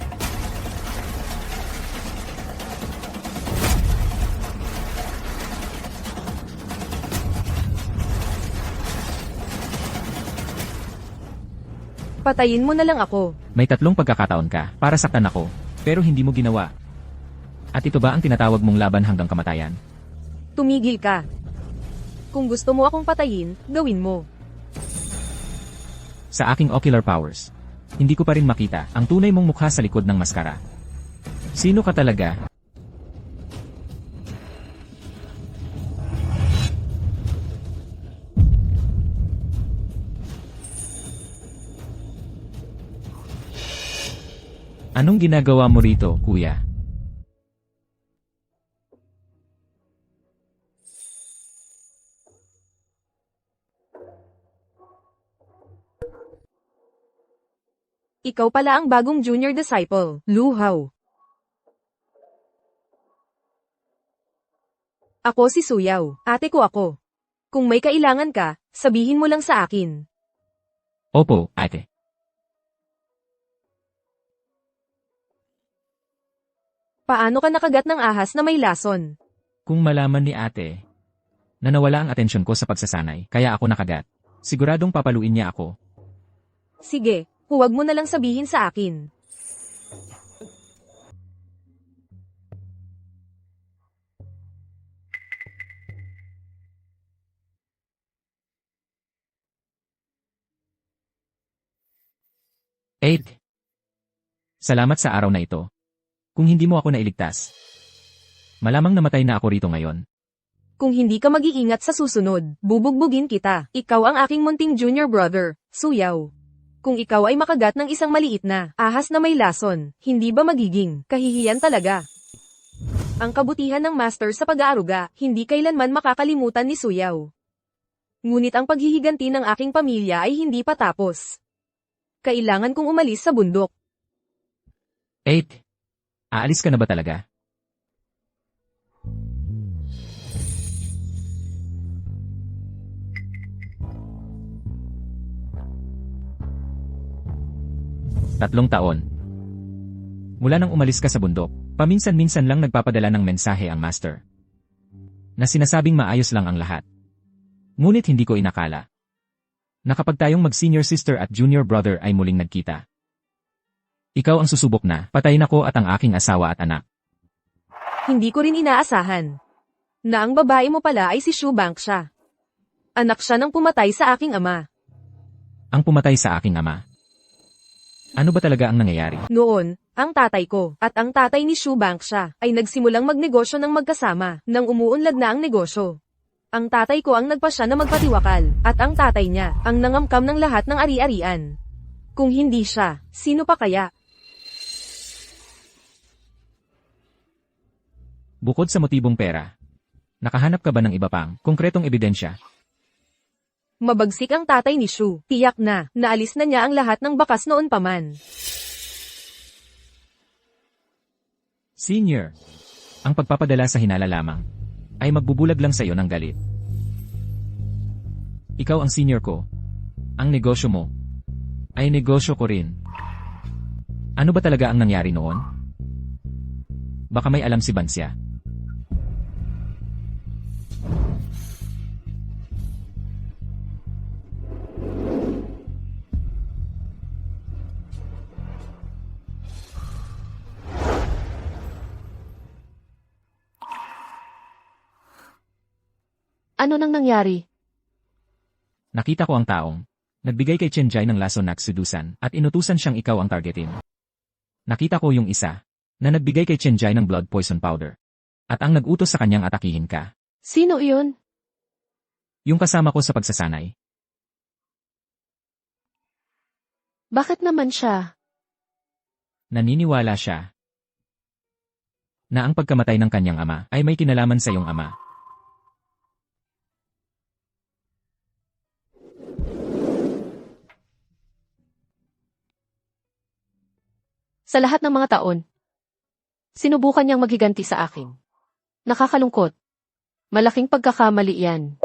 Patayin mo na lang ako. May 3 pagkakataon ka para saktan ako, pero hindi mo ginawa. At ito ba ang tinatawag mong laban hanggang kamatayan? Tumigil ka. Kung gusto mo akong patayin, gawin mo. Sa aking ocular powers, hindi ko pa rin makita ang tunay mong mukha sa likod ng maskara. Sino ka talaga? Anong ginagawa mo rito, kuya? Ikaw pala ang bagong junior disciple, Luhaw. Ako si Suyaw, ate ko ako. Kung may kailangan ka, sabihin mo lang sa akin. Opo, ate. Paano ka nakagat ng ahas na may lason? Kung malaman ni ate na nawala ang atensyon ko sa pagsasanay, kaya ako nakagat. Siguradong papaluin niya ako. Sige, huwag mo na lang sabihin sa akin. Eight. Salamat sa araw na ito. Kung hindi mo ako nailigtas, malamang namatay na ako rito ngayon. Kung hindi ka mag-iingat sa susunod, bubugbugin kita. Ikaw ang aking munting junior brother, Suyaw. Kung ikaw ay makagat ng isang maliit na ahas na may lason, hindi ba magiging kahihiyan talaga? Ang kabutihan ng master sa pag-aaruga, hindi kailanman makakalimutan ni Suyaw. Ngunit ang paghihiganti ng aking pamilya ay hindi pa tapos. Kailangan kong umalis sa bundok. 8. Aalis ka na ba talaga? Tatlong taon. Mula nang umalis ka sa bundok, paminsan-minsan lang nagpapadala ng mensahe ang master. Na sinasabing maayos lang ang lahat. Ngunit hindi ko inakala na kapag tayong mag-senior sister at junior brother ay muling nagkita. Ikaw ang susubok na, patayin ako at ang aking asawa at anak. Hindi ko rin inaasahan na ang babae mo pala ay si Shu Bangsha. Anak siya ng pumatay sa aking ama. Ang pumatay sa aking ama. Ano ba talaga ang nangyayari? Noon, ang tatay ko, at ang tatay ni Shu Bangsha, ay nagsimulang magnegosyo ng magkasama, nang umuunlad na ang negosyo. Ang tatay ko ang nagpasya na magpatiwakal, at ang tatay niya, ang nangamkam ng lahat ng ari-arian. Kung hindi siya, sino pa kaya? Bukod sa motibong pera, nakahanap ka ba ng iba pang konkretong ebidensya? Mabagsik ang tatay ni Shu, tiyak na, naalis na niya ang lahat ng bakas noon pa man. Senior, ang pagpapadala sa hinala lamang ay magbubulag lang sa iyo ng galit. Ikaw ang senior ko. Ang negosyo mo ay negosyo ko rin. Ano ba talaga ang nangyari noon? Baka may alam si Bansya. Ano nang nangyari? Nakita ko ang taong nagbigay kay Chenjai ng lason na Sudusan at inutusan siyang ikaw ang targetin. Nakita ko yung isa na nagbigay kay Chenjai ng blood poison powder at ang nag-utos sa kanyang atakihin ka. Sino iyon? Yung kasama ko sa pagsasanay. Bakit naman siya? Naniniwala siya na ang pagkamatay ng kanyang ama ay may kinalaman sa iyong ama. Sa lahat ng mga taon, sinubukan niyang maghiganti sa akin. Nakakalungkot. Malaking pagkakamali yan.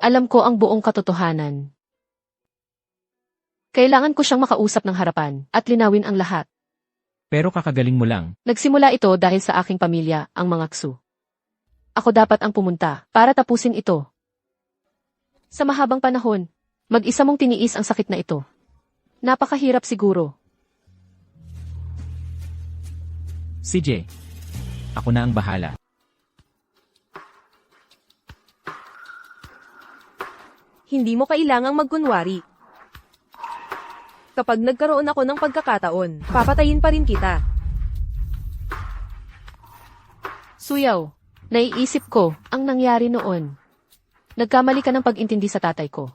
Alam ko ang buong katotohanan. Kailangan ko siyang makausap ng harapan at linawin ang lahat. Pero kakagaling mo lang. Nagsimula ito dahil sa aking pamilya, ang mga Xu. Ako dapat ang pumunta para tapusin ito. Sa mahabang panahon, mag-isa mong tiniis ang sakit na ito. Napakahirap siguro. CJ, ako na ang bahala. Hindi mo kailangang magkunwari. Kapag nagkaroon ako ng pagkakataon, papatayin pa rin kita. Suyaw, naiisip ko ang nangyari noon. Nagkamali ka ng pag-intindi sa tatay ko.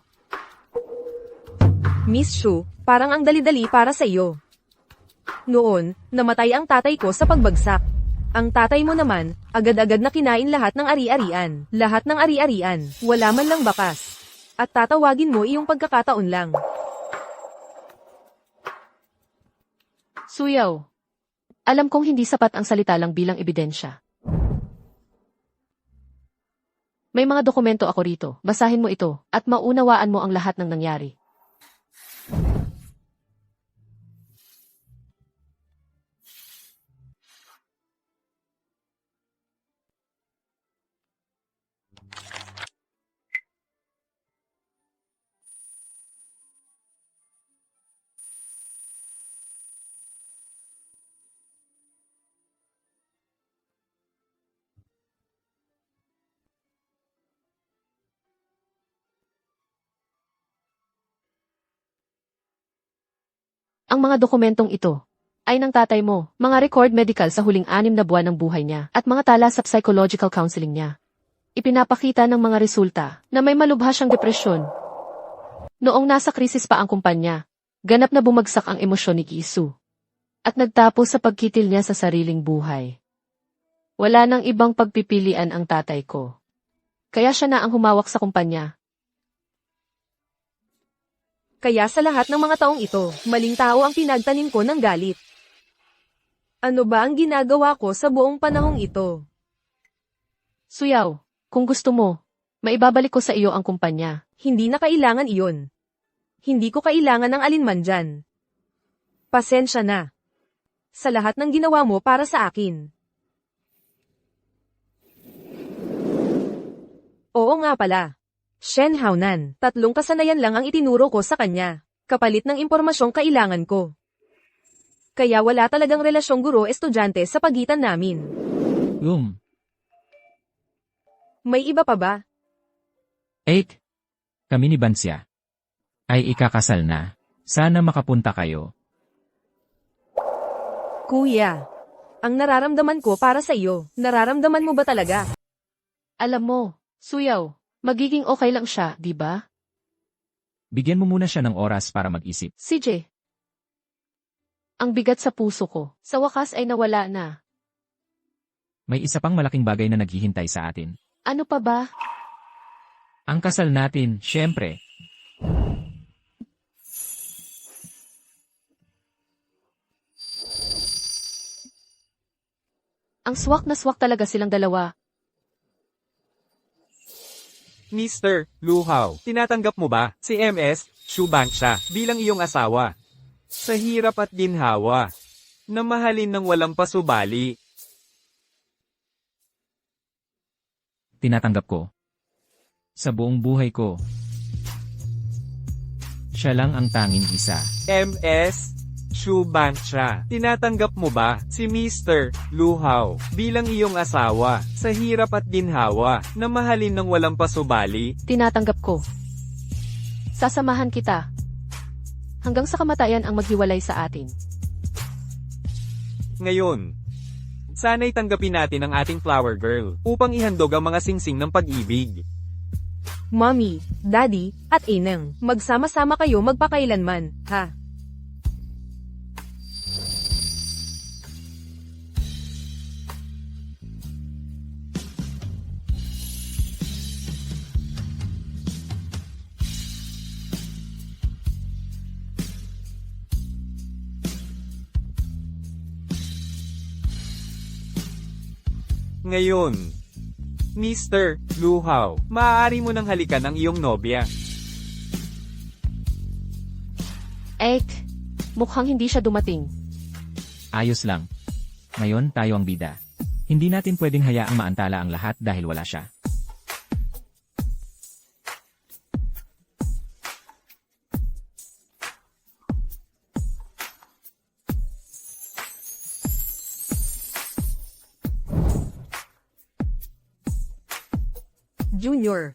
Miss Shu, parang ang dali-dali para sa iyo. Noon, namatay ang tatay ko sa pagbagsak. Ang tatay mo naman, agad-agad na kinain lahat ng ari-arian. Lahat ng ari-arian, wala man lang bakas. At tatawagin mo iyong pagkakataon lang. Suyaw, alam kong hindi sapat ang salita lang bilang ebidensya. May mga dokumento ako rito, basahin mo ito, at maunawaan mo ang lahat ng nangyari. Ang mga dokumentong ito ay ng tatay mo, mga record medical sa huling 6 na buwan ng buhay niya, at mga tala sa psychological counseling niya. Ipinapakita ng mga resulta na may malubha siyang depresyon. Noong nasa krisis pa ang kumpanya, ganap na bumagsak ang emosyon ni Kisu. At nagtapos sa pagkitil niya sa sariling buhay. Wala nang ibang pagpipilian ang tatay ko. Kaya siya na ang humawak sa kumpanya. Kaya sa lahat ng mga taong ito, maling tao ang pinagtanim ko ng galit. Ano ba ang ginagawa ko sa buong panahong ito? Suyaw, kung gusto mo, maibabalik ko sa iyo ang kumpanya. Hindi na kailangan iyon. Hindi ko kailangan ng alinman dyan. Pasensya na. Sa lahat ng ginawa mo para sa akin. Oo nga pala. Shen Haonan, 3 kasanayan lang ang itinuro ko sa kanya. Kapalit ng impormasyong kailangan ko. Kaya wala talagang relasyong guro-estudyante sa pagitan namin. May May iba pa ba? Ek, kami ni Bansya ay ikakasal na. Sana makapunta kayo. Kuya, ang nararamdaman ko para sa iyo, nararamdaman mo ba talaga? Alam mo, Suyaw, magiging okay lang siya, di ba? Bigyan mo muna siya ng oras para mag-isip. CJ. Ang bigat sa puso ko, sa wakas ay nawala na. May isa pang malaking bagay na naghihintay sa atin. Ano pa ba? Ang kasal natin, syempre. Ang swak na swak talaga silang dalawa. Mr. Luhaw, tinatanggap mo ba si MS Shubanksha bilang iyong asawa? Sa hirap at ginhawa, na mahalin ng walang pasubali. Tinatanggap ko. Sa buong buhay ko. Siya lang ang tanging isa. MS Shubanksha, tinatanggap mo ba si Mr. Luhaw bilang iyong asawa? Sa hirap at ginhawa, na mahalin ng walang pasubali. Tinatanggap ko. Sasamahan kita. Hanggang sa kamatayan ang maghiwalay sa atin. Ngayon, sana'y tanggapin natin ang ating flower girl upang ihandog ang mga singsing ng pag-ibig. Mommy, Daddy, at Inang, magsama-sama kayo magpakailanman, ha? Ngayon, Mr. Luhaw, maaari mo nang halikan ang iyong nobya. Ek, mukhang hindi siya dumating. Ayos lang. Ngayon tayo ang bida. Hindi natin pwedeng hayaang maantala ang lahat dahil wala siya. Junior,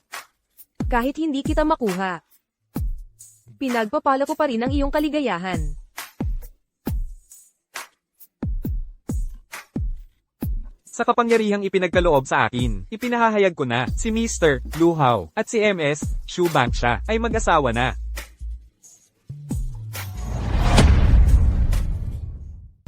kahit hindi kita makuha, pinagpapala ko pa rin ang iyong kaligayahan. Sa kapangyarihang ipinagkaloob sa akin, ipinahahayag ko na si Mr. Luhaw at si MS Shubanksha ay mag-asawa na.